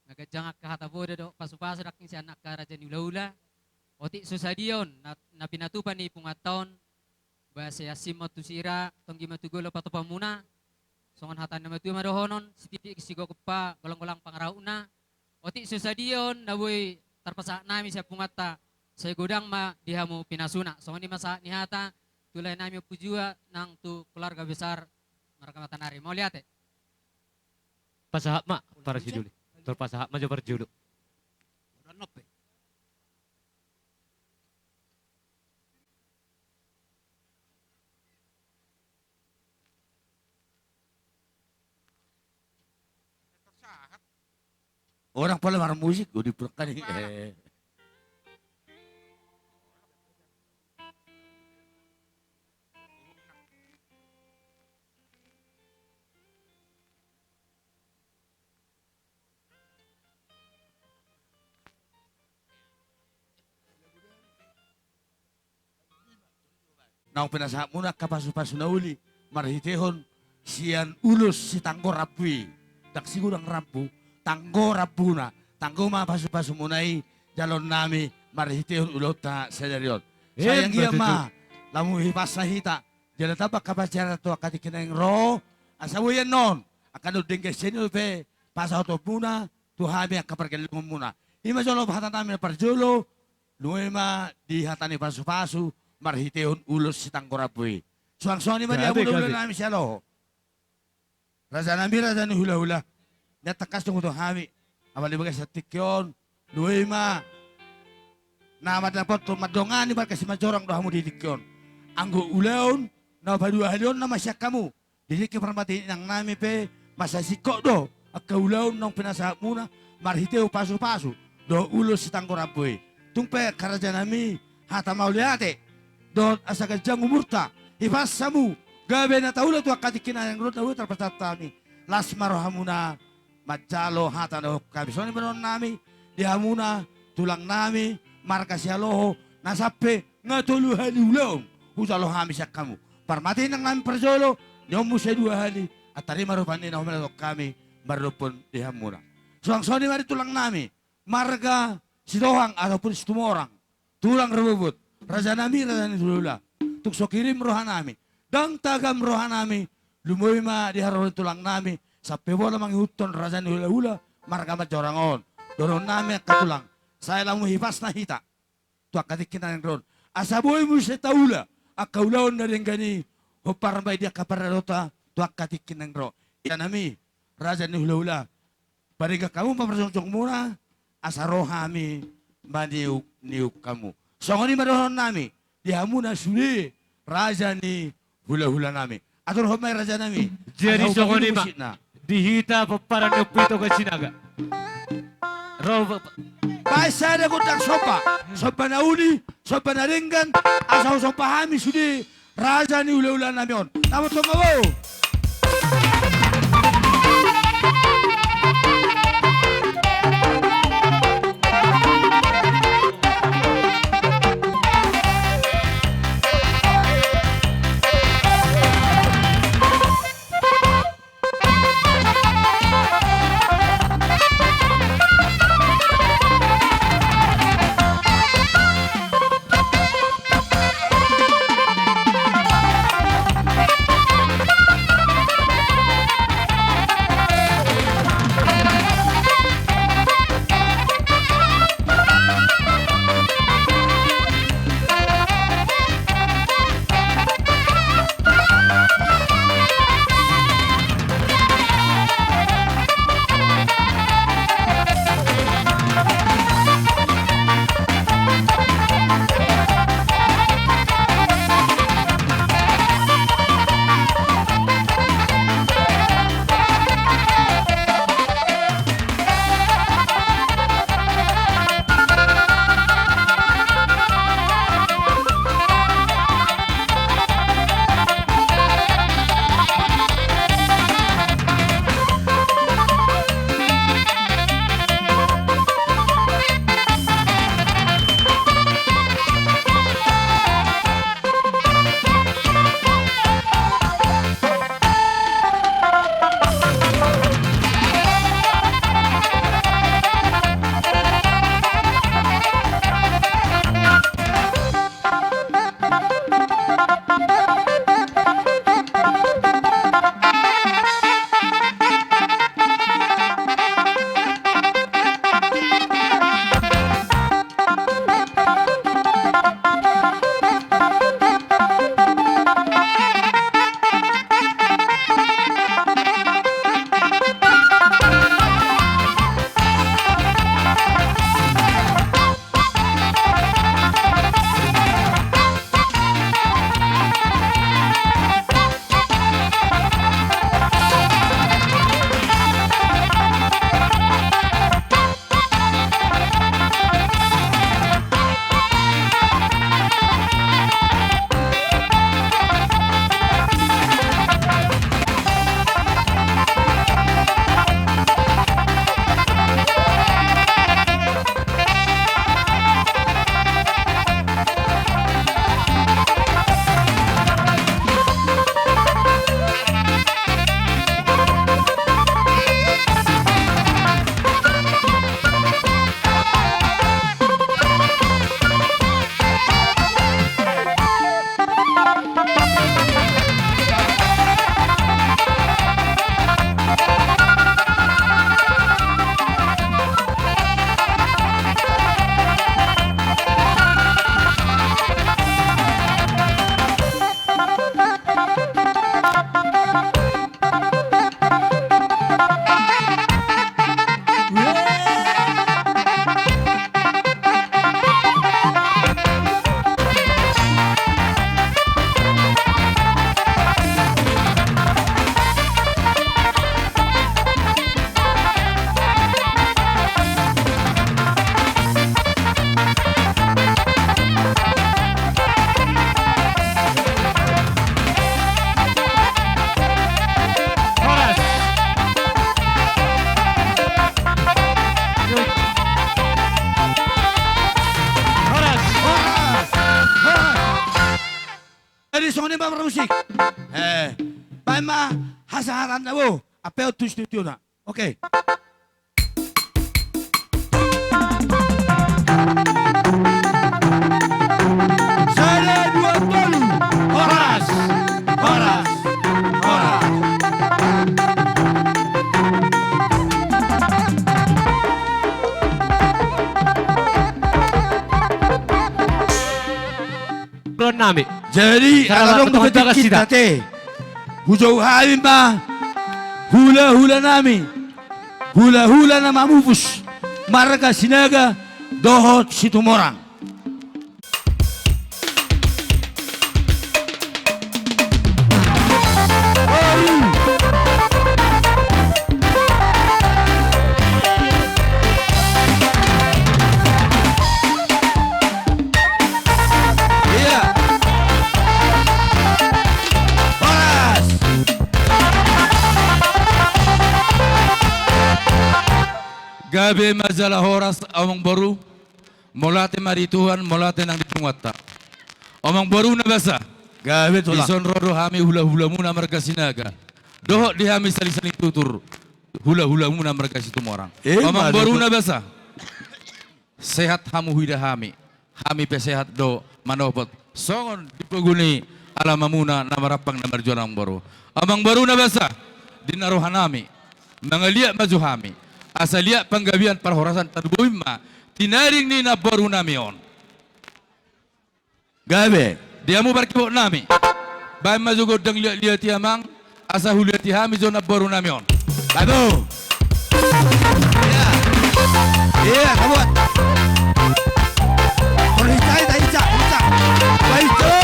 ngagajangak kahata boda do pasu-pasu daking si anak karajan ula-ula Oti susadion na pinatupan ni pungaton bahasa yasim tusira tonggi matugulo patopamuna songon hatan na matu madohonon sititik sigo kepa golang-golang pangarauna oti susadion na boy tarpasa nami sa pungata sa godang ma dihamu pinasuna songon ni masa ni hata tulay nami pujua nang tu keluarga besar Marga Matanari mau lihat Pasahap ma para si Duli. Pasahap ma jo perjulu. Orang pala marah musik, gue diperkan. Nang pinasahap muna kapasu-pasu na uli, marhitehon siyan ulus si tanggo rapwi. Dak sigurang rapu, tanggo rapuna, tanggo mga pasu-pasu munay, jalon nami, marhitehon ulota sedarion. Sayang iya ma, lamu hipas hita, jala tabak kapacara to akatikinang ro, asawayan non, akan udeng kesenyo pe, pasahoto muna, tuhami akaparkalungan muna. Ima jolo hatan namin parjolo, luema di hatani pasu-pasu, marhitehon ulos si tanggo rapwi. Suang-suang ni man Gabi, ulo gabi. namin siya lo. Raja ni hula-hula. Natakas tunggu hami. Awali bagai sa tikyon. Luima. Nama dapat to madongan ni kasi majorang dohamu di tikyon. Anggo ulaon. Na badua halion na masyak kamu. Dili ke permati nang nami pe. Masa sikok do. Akka ulaon nang pinasahap muna. Marhiteo pasu-pasu. Do ulos si tanggo rapoy. Tungpe karaja nami. Hata mauliate. Do asa gajang umurta. Ibas samu. Gabe na taula tu akatikinan yang rut na utar patatami. Las marohamuna. Majalo hata no kabisoni menon nami. Dihamuna. Tulang nami. Marka sialoho. Nasape. Ngatulu hali ulong. Usalo hami siya kamu. Parmati nang nami perjolo. Nyomu siya 2 hali. At tari marupanin na humalatok kami. Marupon dihamuna. Soang-soni mari tulang nami. Marga si dohang ataupun si tumorang. Tulang rebubut. Raja nami dulula. Tukso kirim roha nami. Dang tagam roha nami. Lumoy ma di haron tulang nami. Sampai bola manghuton raja ni hula-hula. Marga macorangon. Doron nami katulang. Saya lamu hipas na hita. Tuak katik kita yang ron. Asaboy mo sa taula. Akaulaon na rin gani. Hopar may dia kaparadota. Tuak katik kita yang ron. Yan nami. Raja ni hula-hula. Pariga kamu paparsong muna, asarohami maniuk kamu. Songoni madohon nami, dihamu na suli, raja ni hula-hula nami. Atur homay raja nami. Jadi asaw songoni bagimu ma, sitna. dihita paparan pito ka sinaga. Pai sada kutak sopa na uli, sopa na ringgan, asaw sopa hami suli, raja ni hula-hula nami on. Tama tumawo. Songoni ba musik? Paima hasaharan na wo. Apel tush na. Okay. doon nami. Jadi Sarala alam mo betul bagas kita sida. te. Hujau hawi ma. Hula-hula nami. Hula-hula na mamupus. Marga sinaga dohot situmorang. Iya. Oras. Gabi majalah horas omong baru molate marituhan molate nang ditungwata. Omong baru na basa. Gabi tulak. Ison rodo hami hula-hula muna marga sinaga. Dohok di hami saling-saling tutur. Hula-hula muna marga situ orang. Omong baru na basa. Sehat hamu hida hami. Hami pesehat do manopot. Songon dipuguni alamamuna na marapang na marjuan ang baru. Omong baru na basa. Dinaruhan hami. Mangaliak maju hami. Asalia panggabian perhorasan terbuima tinaring ni na baru namion. Gabe, dia mu barkibok nami. Bae maju godang lihat tiamang asa huliat hami zona baru namion. Babu. Iya. Iya, kamu. Boleh cai dah ica. Baik tu.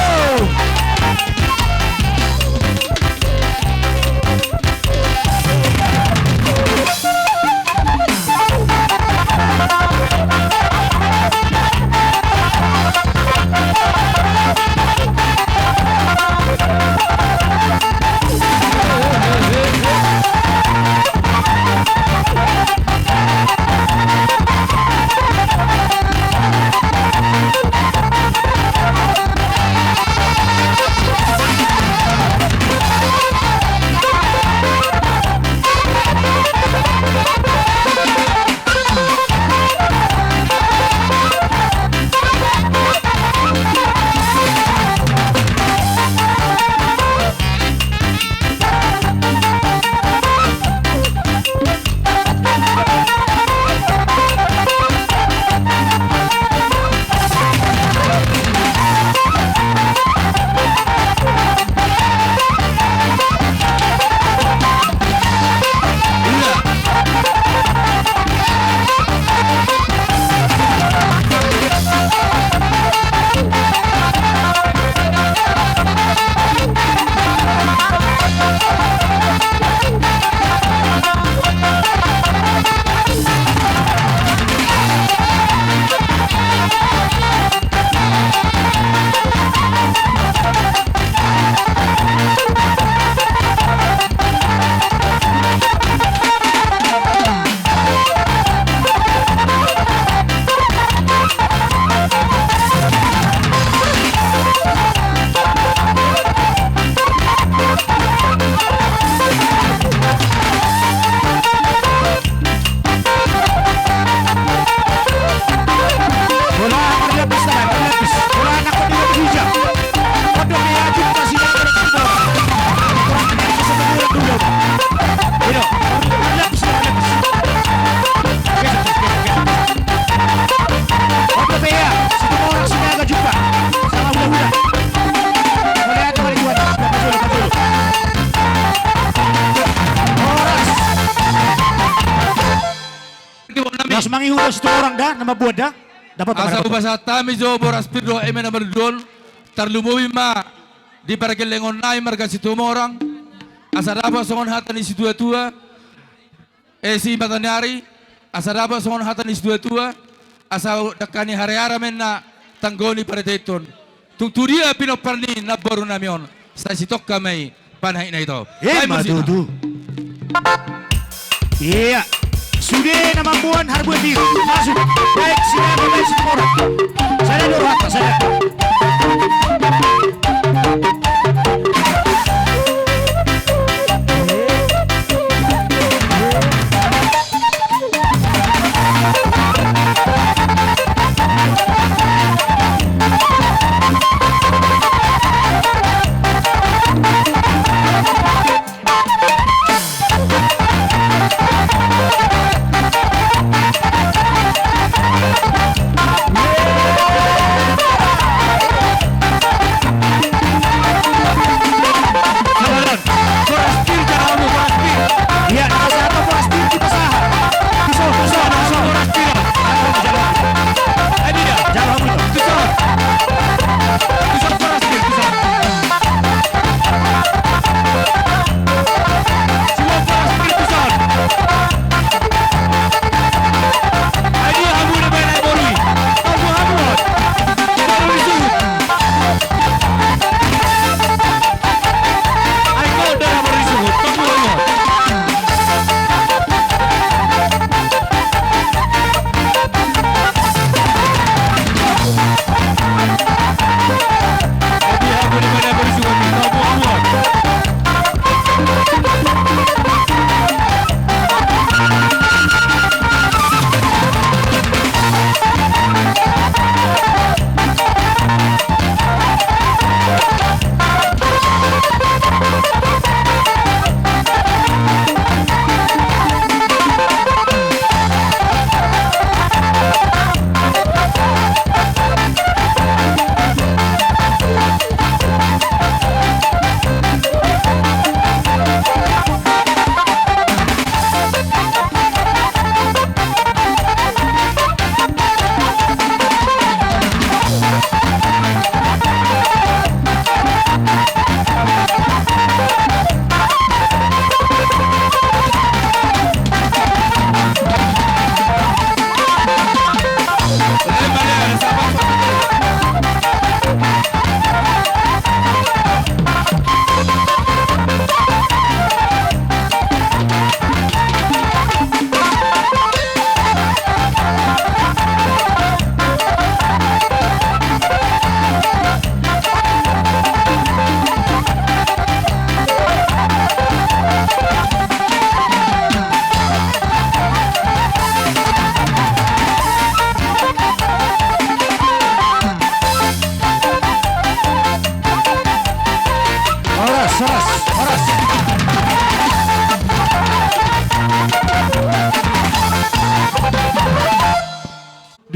Mas mangihulo satu orang dah nama buat dah dapat Asa ubasa tami jo boras pirdo emen na berdol tarlumuwi ma di paragelengon nai marga situ orang asa dapat songon hatan isi tua si matanyari asa dapat songon hatan isi tua asa dakani hariara menna tanggoni pada teton tuturia pinoparni na baru namion sa sitok kami panai na ito. Matutu. Iya. Sudah nama buan harga diri masuk. Baik siapa baik semua orang. Saya dulu rata saya.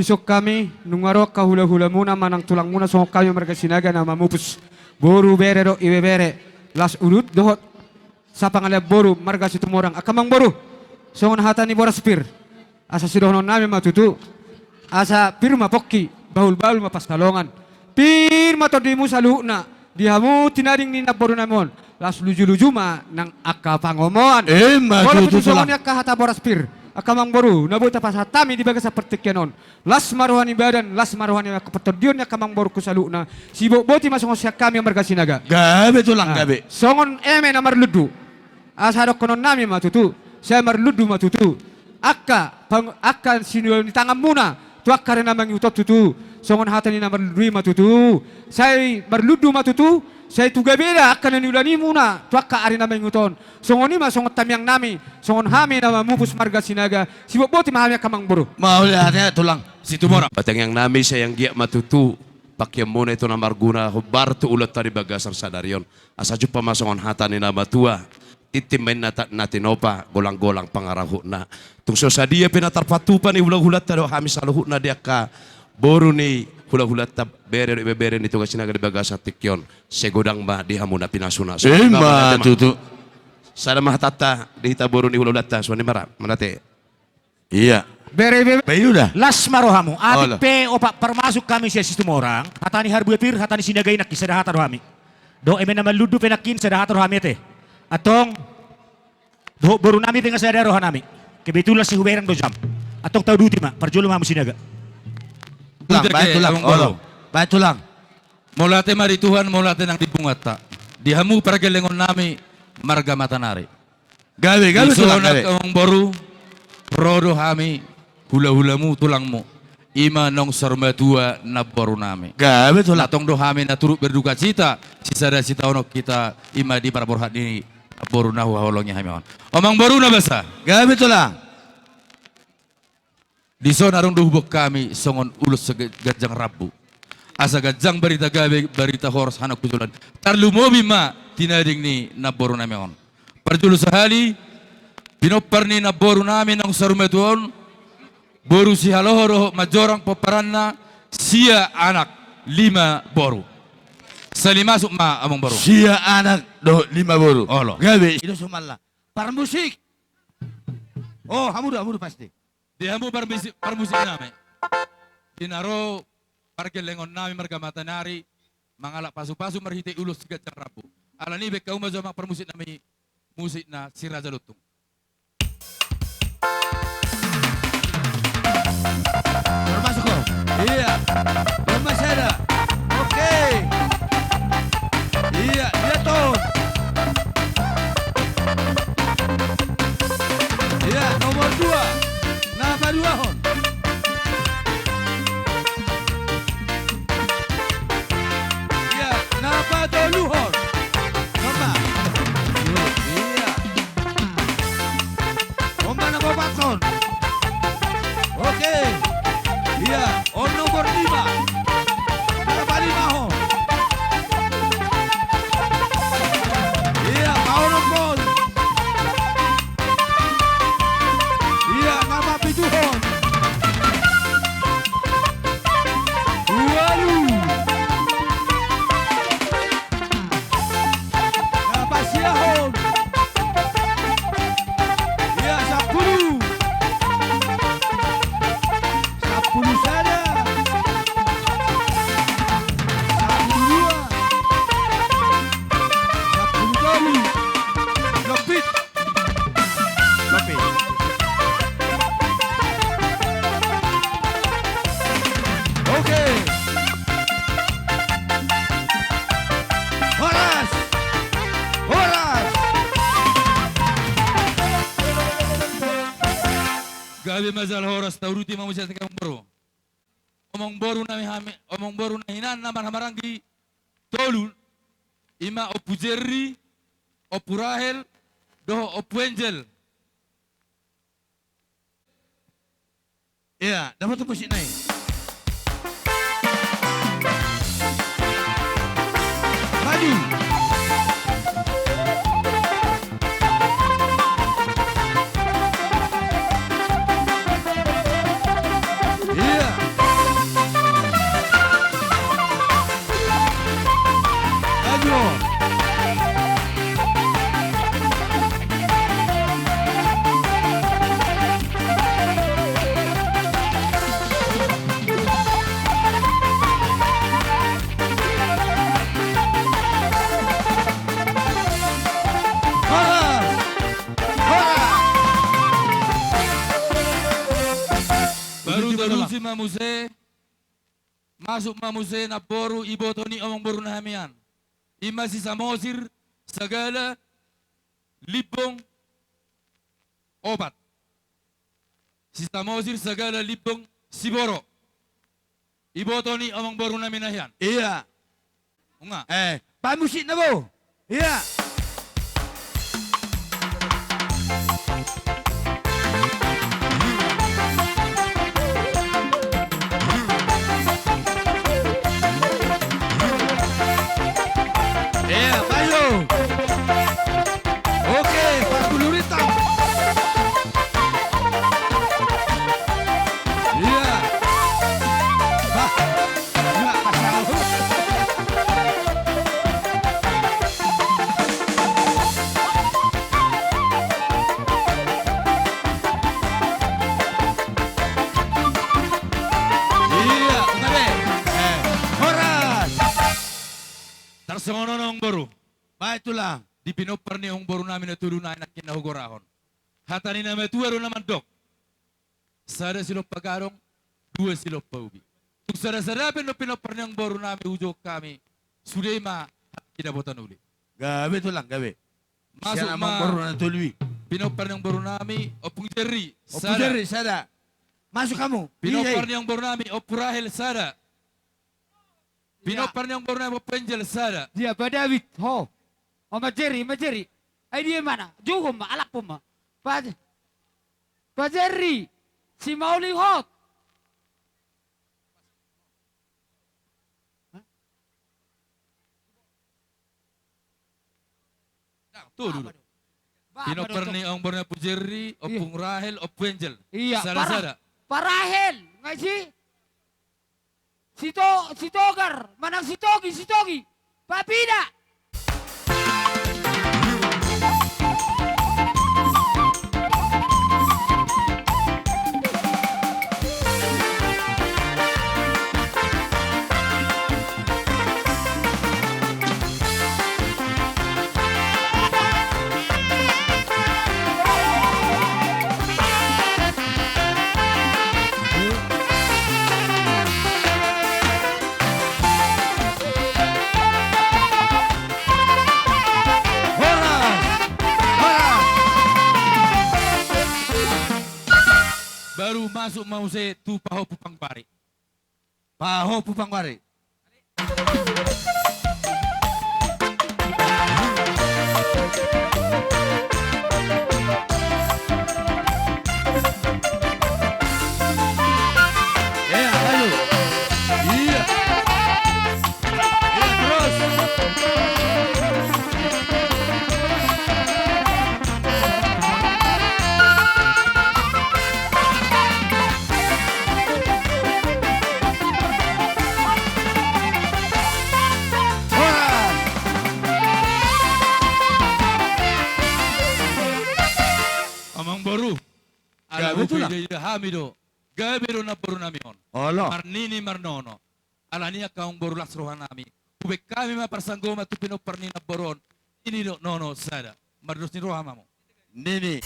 pisok kami, nungarok kahula-hula muna, manang tulang muna, so kami mereka sinaga na mamupus. Boru bere do iwe bere, las ulut dohot, sa pangalab boru, marga situmorang, akamang boru, songon hata ni Boraspir, asa sidohonon namin matutu, asa pirma pokki, bahul-bahul mapaskalongan, pirma to di mo sa luhna, di hamu tinaring ni naboru namon, las luju-luju ma, ng akapangomon. Bola Matutu pitusongon tulang. niya kahata Boraspir, akamang boru, nabuta pa sa tami di baga sa pertikyanon. Las maruhani badan, las maruhani kapatodion niya kamang boru kusalu na. Sibuk boti masong siya kami ang marga sinaga. Gabi tulang, gabi. Songon eme na marludu. Asarok konon nami matutu. Saya marludu matutu. Akka sinul ni tangan muna. Tuak karena mangiutot tutu. Songon hata ni na marludu matutu. Saya marludu matutu. Saya tuga beda akan naniulani muna. Tuak ka ari na mangiuton. Songon ima songon tamyang nami. Songon hami na mamupus marga sinaga. Sibuk boti mahami kamang buru. Maulihatnya tulang. Situmorang. Batang yang nami saya yang giat matutu. Pakai muna itu na marguna. Hubar tu ulat tadi bagasar sadarion. Asa jupa masongon hata ni nama tua. Itimain natin opa golang-golang pangarahu na. Tung so sa dia pinatarpatupan ni hulat-hulat tado hamis aluhut na dia ka boru ni hulat-hulat tab bere nito kasi naga di bagasa tikyon segodang ba di hamuna pinasuna. Matutu. Sada mahatata di hita boru ni hulat ta so ni mara manate. Iya. Bere Payudah. Las marohamu, Ola. adik pe opak permasuk kami siya sistem orang, hatani harbuetir, hatani sinagay nak kisah hata rohami. Do eme naman ludu penakin sa hata rohami te. Atong do baru nami pengas ada rohanami. Kebetulan si huberang do jam. Atong tahu duti ma, parjolo mamu sinaga. Tulang, baik tulang. Olo. Baik tulang. Mulate mari Tuhan, mulate nang dibungata. Dihamu pergelengon nami marga matanari. Gabi tulang, gabi. Kamang boru, rodo hami, hula-hulamu tulangmu. Ima nong sarmatua na boru nami. Gabi tulang. Latong do hami na turut berduka cita, sisada cita onok kita ima di para borhat ini boru na huaholongnya hami on. Omang boru na basa. Gabi tulang. Di zona arong duhubok kami songon ulus gajang rabu. Asa gajang berita gabe berita horos hanak kujulan. Tarlu mobi ma tinading ni na boru nami on. Parjulu sahali pinopar ni na boru nami nong sarumetuon. Boru si halohoro majorang peperanna sia anak 5 boru. Sali masuk ma among boru. Sia anak do 5 boru. Olo. Gabi. Itu sumalla. Par musik. Oh, hamudu pasti. Di hamu parmusik nami. Dinaro pargelengon nami marga matanari mangalak pasu-pasu marhite ulus gajang rabu. Ala ni bek kauma zama parmusik nami musik na si Raja Lutung. Termasuk kau. Iya. Masih ada. Oke. Iya, dia tuh. Iya, nomor 2. Nama 2 hon. Iya, nama 2 hon. Nama. Iya. Nomor 4 hon. Oke. Iya, on nomor 5. Nama 5 hon. Iya, kau nomor. Iya, nama 7 hon. Waduh. Nama siahon. Iya, 10. 10 saja. 12. 10 kali. Lebih. Oke. Horas. Horas. Gabi mazal horas tauruti mamusia tekang boru. Omong boru na hinan naman hamaranggi tolul. Ima opu Jerry, opu Rahel, doho opu Angel. Iya, dapat tuh musik naik. Maju. Iya. mamuse na boru iboto ni omong boru na hamian. Ima si samosir sagala libong obat. Si samosir sagala libong siboro. Iboto ni omong boru na minahian. Iya. Unga. Pamusit na bo. Iya. Bayo. Oke, 40 ritang. Iya. Enggak pasal. Iya, ungabe. Horas. Tarsono nong boru. Ba itulah di pinopar ni ong boru namin na tulo na anak kinahugorahon. Hatani na metuero naman dok. Sada silop pagarong, dua silop paubi. Kung sada-sadapin no pinopar ni ong boru namin ujok kami, sudema kinabutan uli. Gabe tu lang, gabe. Masuk Siya ma namang baru na tulwi. pinopar ni ong boru namin, opung jerry, Opo sada. dari, sada. Masuk kamu. Pinopar Iya. ni ong boru namin, opurahel, sada. Pinopar ni ong boru namin, opengel, sada. Dia Pak David. Ho. Oh Majeri. Ay dia mana? Jugo ma, alak po ma. Pak Jerry. Si Mauli Hot. Tuh dulu. Pinopar ni ong boru namin, jerry, opung rahel, opengel. Iya, Sada-sada. Parahel. Nggak sih? Si Togar. Manang si Togi. Pak Pida. Baru masuk mau saya tu paho pupang pari. Paho pupang pari. Ayo. Iya. Iya terus. Amang baru. Ala betul lah. upi hamido. Gabero na baru nami on. Olo. Marnini marnono. Ala niya kaong baru lasrohan nami. Ubek kami maparsanggo matupino parni na boron. Ini no nono sada. Mardos ni roha mamo. Nini.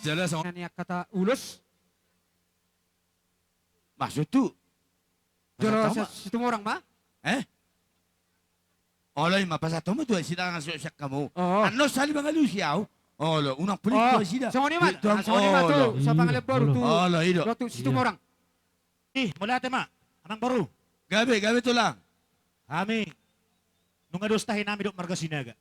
Jelas on. Ini kata ulus. Maksud tu. Jolo Pasal situ orang mah. Olo ima pasato mo tu sida nga siya kamu. Oh. Ano sali mga lusiaw? Olo, unang pulit ko sida. Songo ni mat. Songo ni mat tu. Sa pangalip baru tu. Olo, ido. Waktu situ orang. Mula tema, amang baru. Gabi tu lang. Ami, nung adostahin namin doon marga sinaga.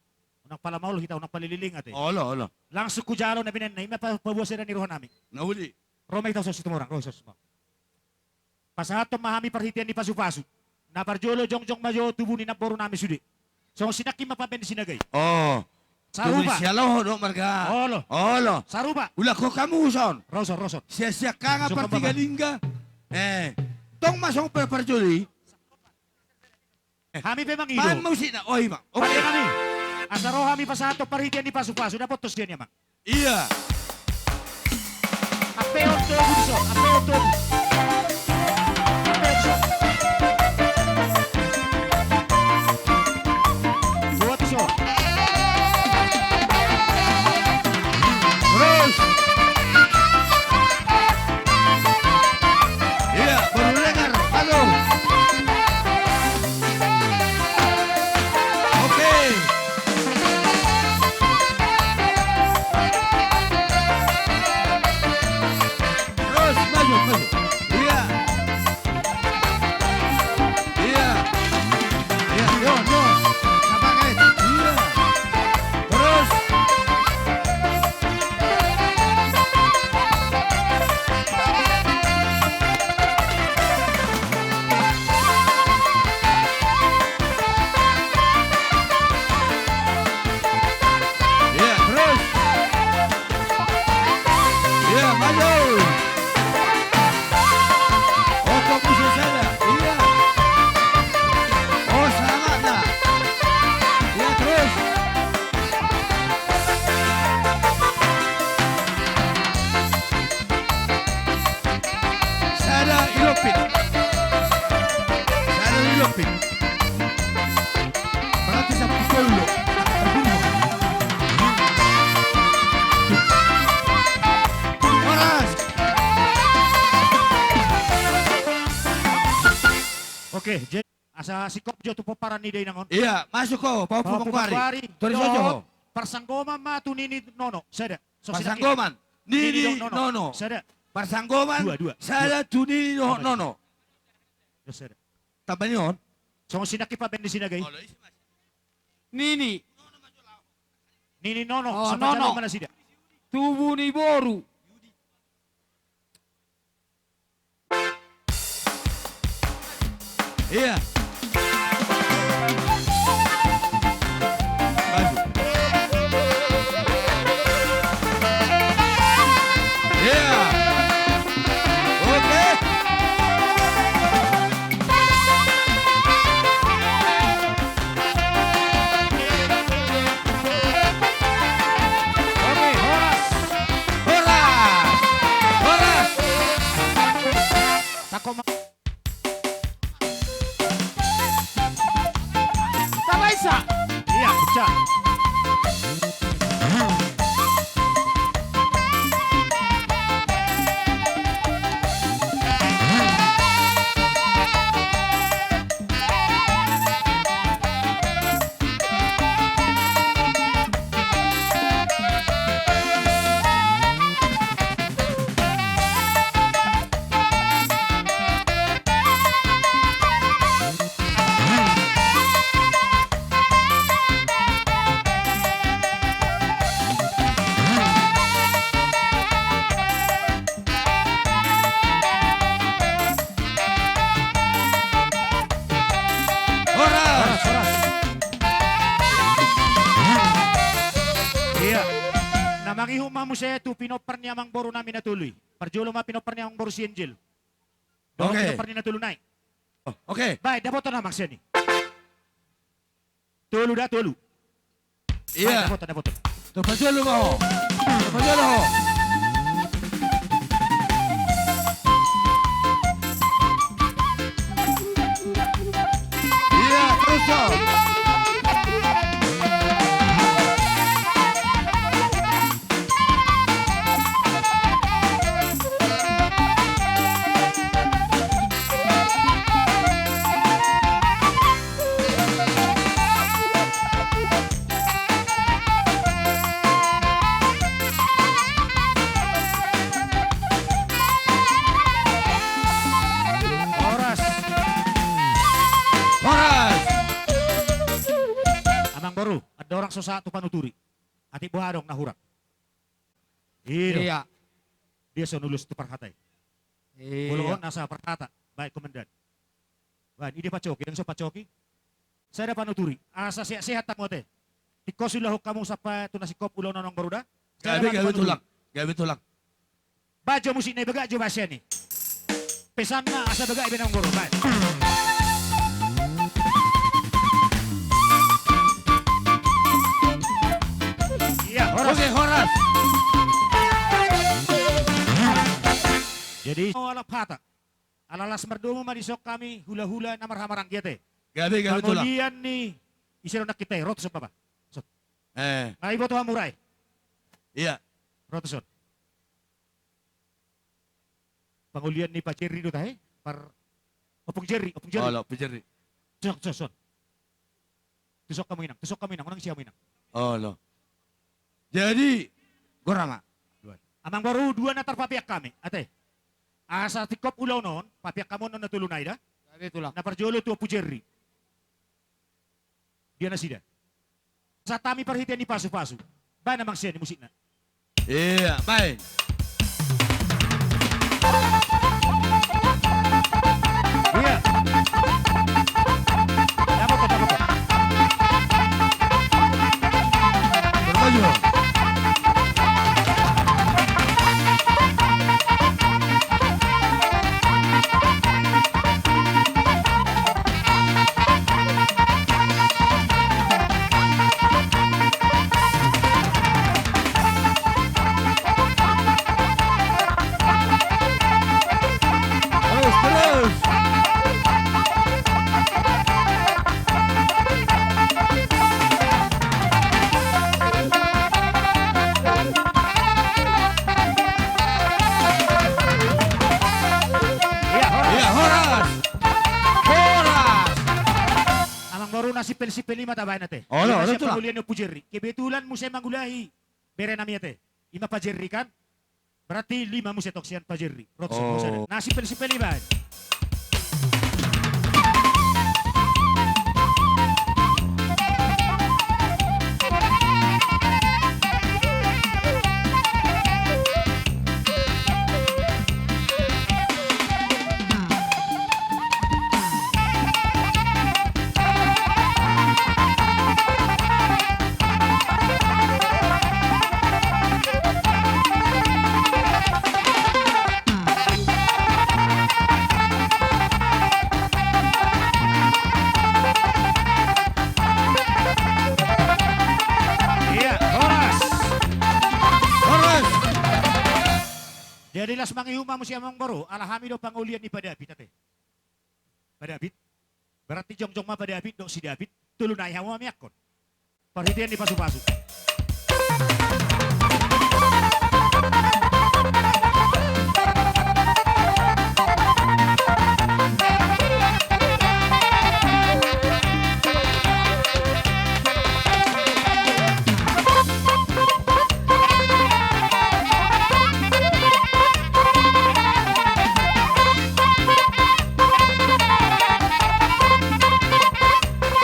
Unang palamaw, hita unang palililing ate. Olo. Langsung ku jalo na binan na imapabuwasan na ni rohan namin. Nahuli. Romay tayo sa situmorang, rosos mo. Pasahat mahami perhitian ni pasu-pasu. Naparjolo jong majo tubuh ni naporo namin sudi. So sinaki mapapen sinagay. Oh. Sarupa. Sialo do marga. Olo. Olo. Sarupa. Ulah ko kamu son. Rosot, rosot. Sia-sia ka nga Suka partiga baba. lingga. Tong masong perparjuli. Kami memang ido. Man mo na. Oy, ma. Oke Okay. kami. Asaro kami pasato paridian di pasu-pasu. Dapat tos dia mang. Iya. Apeo to budiso. Apeo to. Apeo to. Dua tiso. Terus. Iya, baru dengar. Halo. Oke. Terus maju, maju. Iya. Iya. Iya, yo, yo. Semangat. Iya. Terus. Iya, terus. Iya, maju. Oh, kamu sana. Iya. Oh, semangat dah. Iya, terus. Sada ilopin. Sada ilopin. Berarti sa pukul lo. Oras. Oke, jadi asa sikop jo tu paparan ni day nangon. Iya, masuk ko. Pau Bawa pumangkwari. pumangkwari. Tulis Dot. aja. Persanggoman matu nini nono. Sada. So sinaki. Parsanggoman. Nini Nono. nono. Sada. Parsanggoman. Dua. Sada tuni nono. Yo sada. Tambah yun. So sinaki pa ben di sinagay. Nini, Nini nono. Oh, Sa nono. nono. Mana sida? tubuh ni boru. Iya. Maju. Iya. Oke. Oke, horas. Horas. Horas. Tako ma. Kabaisa. Iya, pecah. Horas. Iya. Namang ihuma mo siya ito, pinopar niya mang boro namin natuloy. Parjulo ma pinopar niya mang boro si Angel. Doon Okay. pinopar niya natuloy na. Oke. Bay, dapat na mang siya ni. Tulo da, tulo. Iya. Dapat. Dapat dulu mo. Dapat dulu. Iya, terus dong. Oras. Horas. Amang baru, ada orang sosa tu panuturi. Ati buhadong nahurang. Iyo. Iya. Dia sonulus tu perhatai. Buloon nasa perkata. Baik komandan. Baik, ini pacoki. Yang so pacoki. Saya ada panuturi. Asa sehat-sehat tamu teh. Tiko sulah kamu sapa tu nasi kop ulau nonong baruda. Gabi tulak. Gabi tulak. Bajo musik na baga jo basya ni. Pesan na asa baga ibe nang guru. Iya, horas. Oke, horas. Jadi alap hata. Alalas merdomo manisok kami hula-hula na marhamarang gete. Gabi tulak. Kemudian nih isiro nak kita rotus apa? Ngai boto hamurai. Iya. Rotuson. Pangulian ni Pak Jerry do tahe par opung Jerry. Oh, lo, pejeri. Sok. Tusok kamu inang, orang siapa inang. Oh, lo. Jadi, gorama. Amang baru dua natar papiak kami, ate. Asa tikop ulaw non, papiak kamu non natulunay da. Gabi tulak. Na parjolo tu Apu Jerry. Dia na sida. Sa tami parhitian ni pasu-pasu. Ba namang siya ni musik na. Iya, baik. Iya. Dapat to. Bermaju. Terus. Iya, horas. Horas. Amang baru nasi peli mata bayan ate. Oh, no, Nasi itu lah. pangulian ni Apu Jerry. Kebetulan musim manggulahi. Bere nami ate. Ima Pak Jerry kan? Berarti 5 musim toksian Pak Jerry. Oh. Nasi peli bayan. Iya, horas. Horas. Jadi las mangihuma musim amang baru. Alhamdulillah pangulian ni Pak David ate. Pak David. Berarti jong-jong ma Pak David dok si David. Tulunay hawa miyakon. Perhitian ni pasu-pasu.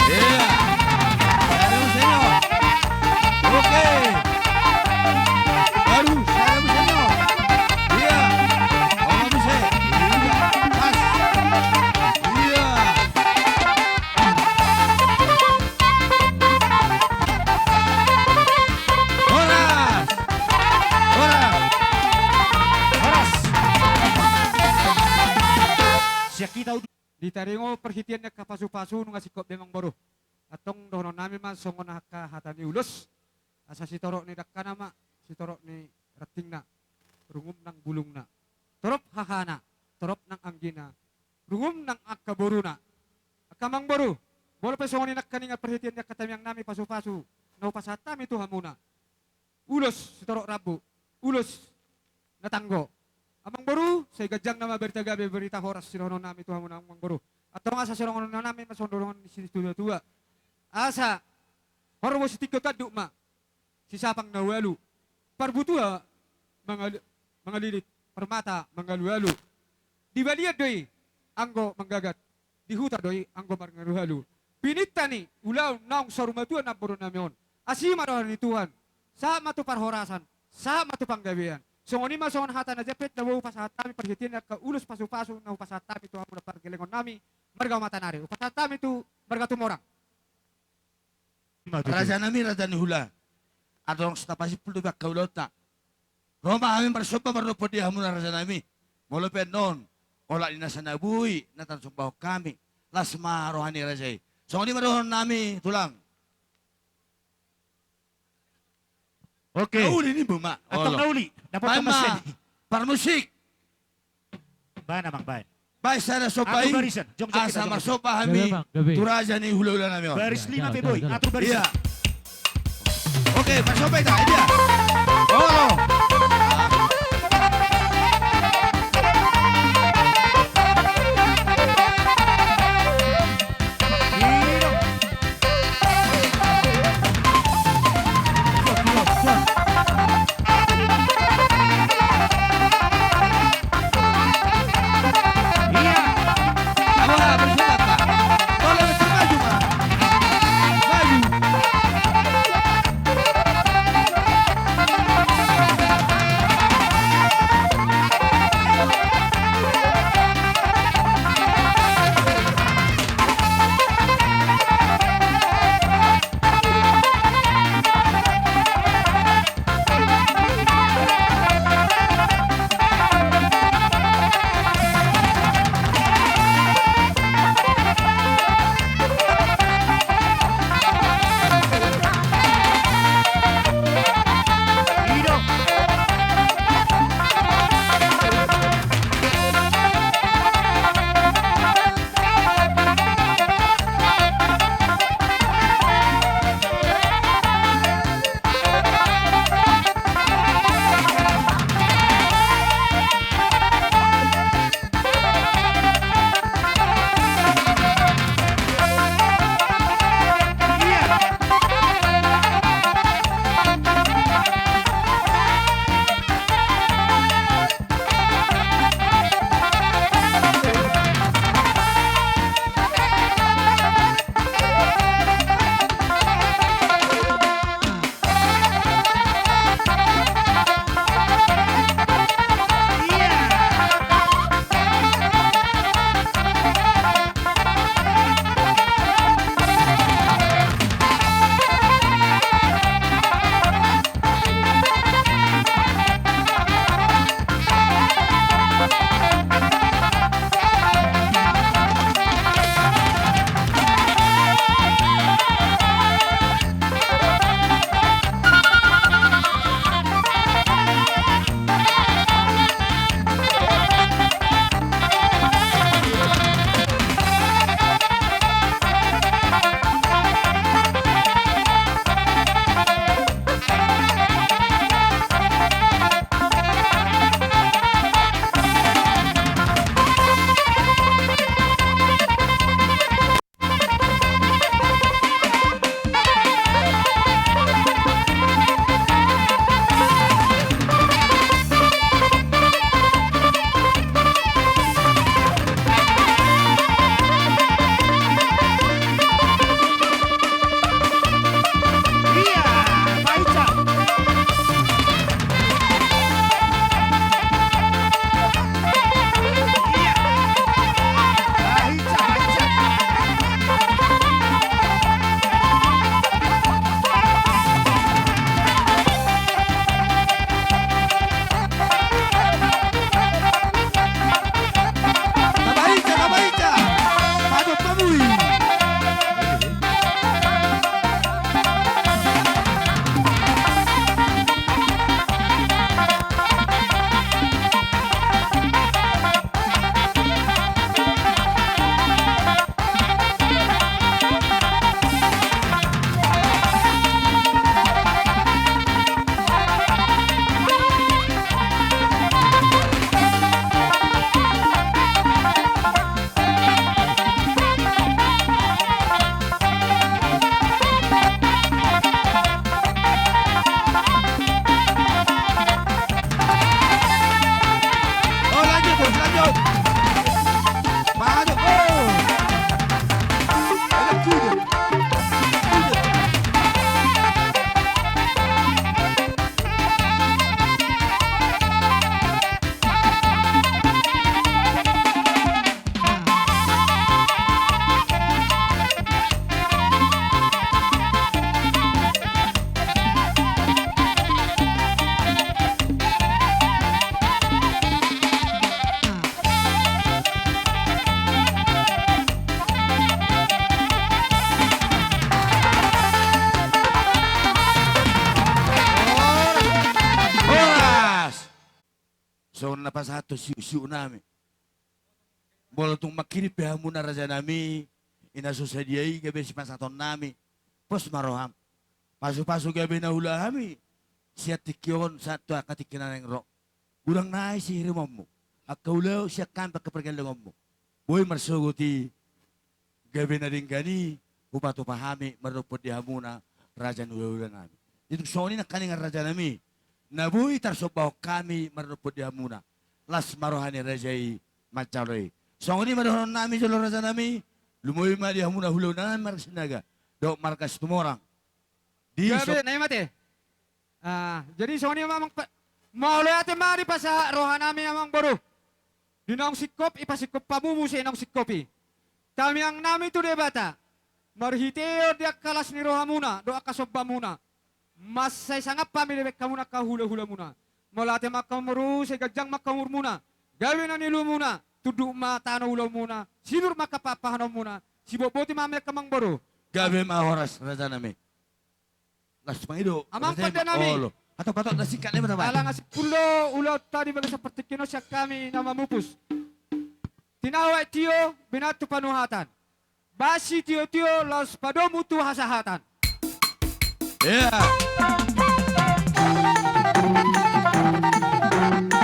Iya. Salam senyor. Oke. Baru salam senyor. Iya. Oh, bisa. Iya. Pas. Iya. Horas. Horas. Horas. Siya kita Ditaringo perhitian na kapasu-pasu nung asikop memang baru. Atong dono namin man songon haka hatani ulus. Asa si torok ni dakana ma, si torok ni rating na. Rungum ng bulong na. Torop hahana, torop ng anggina. Rungum ng akaboru na. Akamang baru. Bola pa songon ni nakani nga perhitian na katamyang nami pasu-pasu. Naupasatami tu hamuna. Ulus si torok rabu. Ulus natanggo. Amang baru, saya gajang nama berita horas sirono nami Tuhan mo amang baru. Atau nga sa sirono nami masondolongan di sini tua. Asa, horwo si tiga kaduk ma, si sapang nawalu. Parbutua, mga lilit, permata, mga lualu. Di baliat doi, anggo manggagat. Di huta doi, anggo marngaruhalu. Pinita ni, ulaw naong sarumatua na buro namion. Asima doon ni Tuhan, sa matuparhorasan, sa matupanggabian. So ngoni masongon hata na jepet na wau pasatami perhitian na kaulus pasu-pasu na pasatami tu hamuna pargilingon nami marga matanari. Pasatami tu marga tumorang. Raja nami raja ni hula. Atong stapasi puldo bak kaulota. Roma kami bersopa berdopo di hamuna raja nami. Molo non. Ola ina sana bui natan sumpah kami. Lasma rohani raja. So ni marohon nami tulang. Oke. Nauli ni buma. Atong nauli. Dapat Baik kamasyan. ma. Parmusik. Ba namang ba. Baik sana sopai. Ato barisan. Jom kita Asa jom. marsopa kami. Gabi, Bang, gabi. Turaja ni hula-hula nami. Baris 5 pe boy. Ato Iya. barisan. Oke, marsopa ita. Iya. Oh. satu siu nami. Bola tung makiri pehamuna raja nami, ina susadiai gabe si pasaton nami, pos maroham. Pasu-pasu gabe na hula hami, siya tikion satu akatikinan yang ro. Urang naay si hirimamu, akaulaw siya kampak kepergalangan mo. Boy marsuguti, gabe na rin gani, upato pahami, marupod di hamuna, raja nula nami. Itu soni na kaningan raja nami, nabuhi tarsobaw kami, marupod di hamuna. Las marohani rajai macaroy. Soni marohon nami jalo raja nami, lumoy ma di hamuna hulaw na marsinaga. Dok markas tumorang. Di Gabi, na mate. Jadi Sony mamang mau lihat mari pa sa rohan namin amang boro. Dinong sikop ipasikop pamumusi nong sikopi. Kami ang namin tu debata. Marhiteo dia kalas ni roha muna, doa kasobba muna. Mas say sangap pamilibek kamuna kahula-hula muna. Molate makamuru say gagjang makamur muna. Gawin na nilu muna, tudu matano ulaw muna. Sinur makapapahano muna. Si boboti mamaya kamang boro. Gabi mahoras raja nami. Las pangido. Amang pada nami. Atau patok nasikat ni berapa? Alang asip pulo ulo tadi baga seperti kino siya kami na mamupus. Tinawag tiyo binatu panuhatan. Basi tiyo los padomu tu hasahatan. Ya.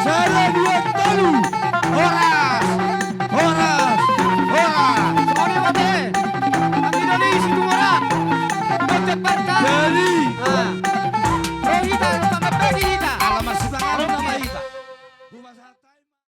Saya dua talu. Horas. Sorry mate. Ang Indonesia tumara. Bocet barka. Jadi. Rohita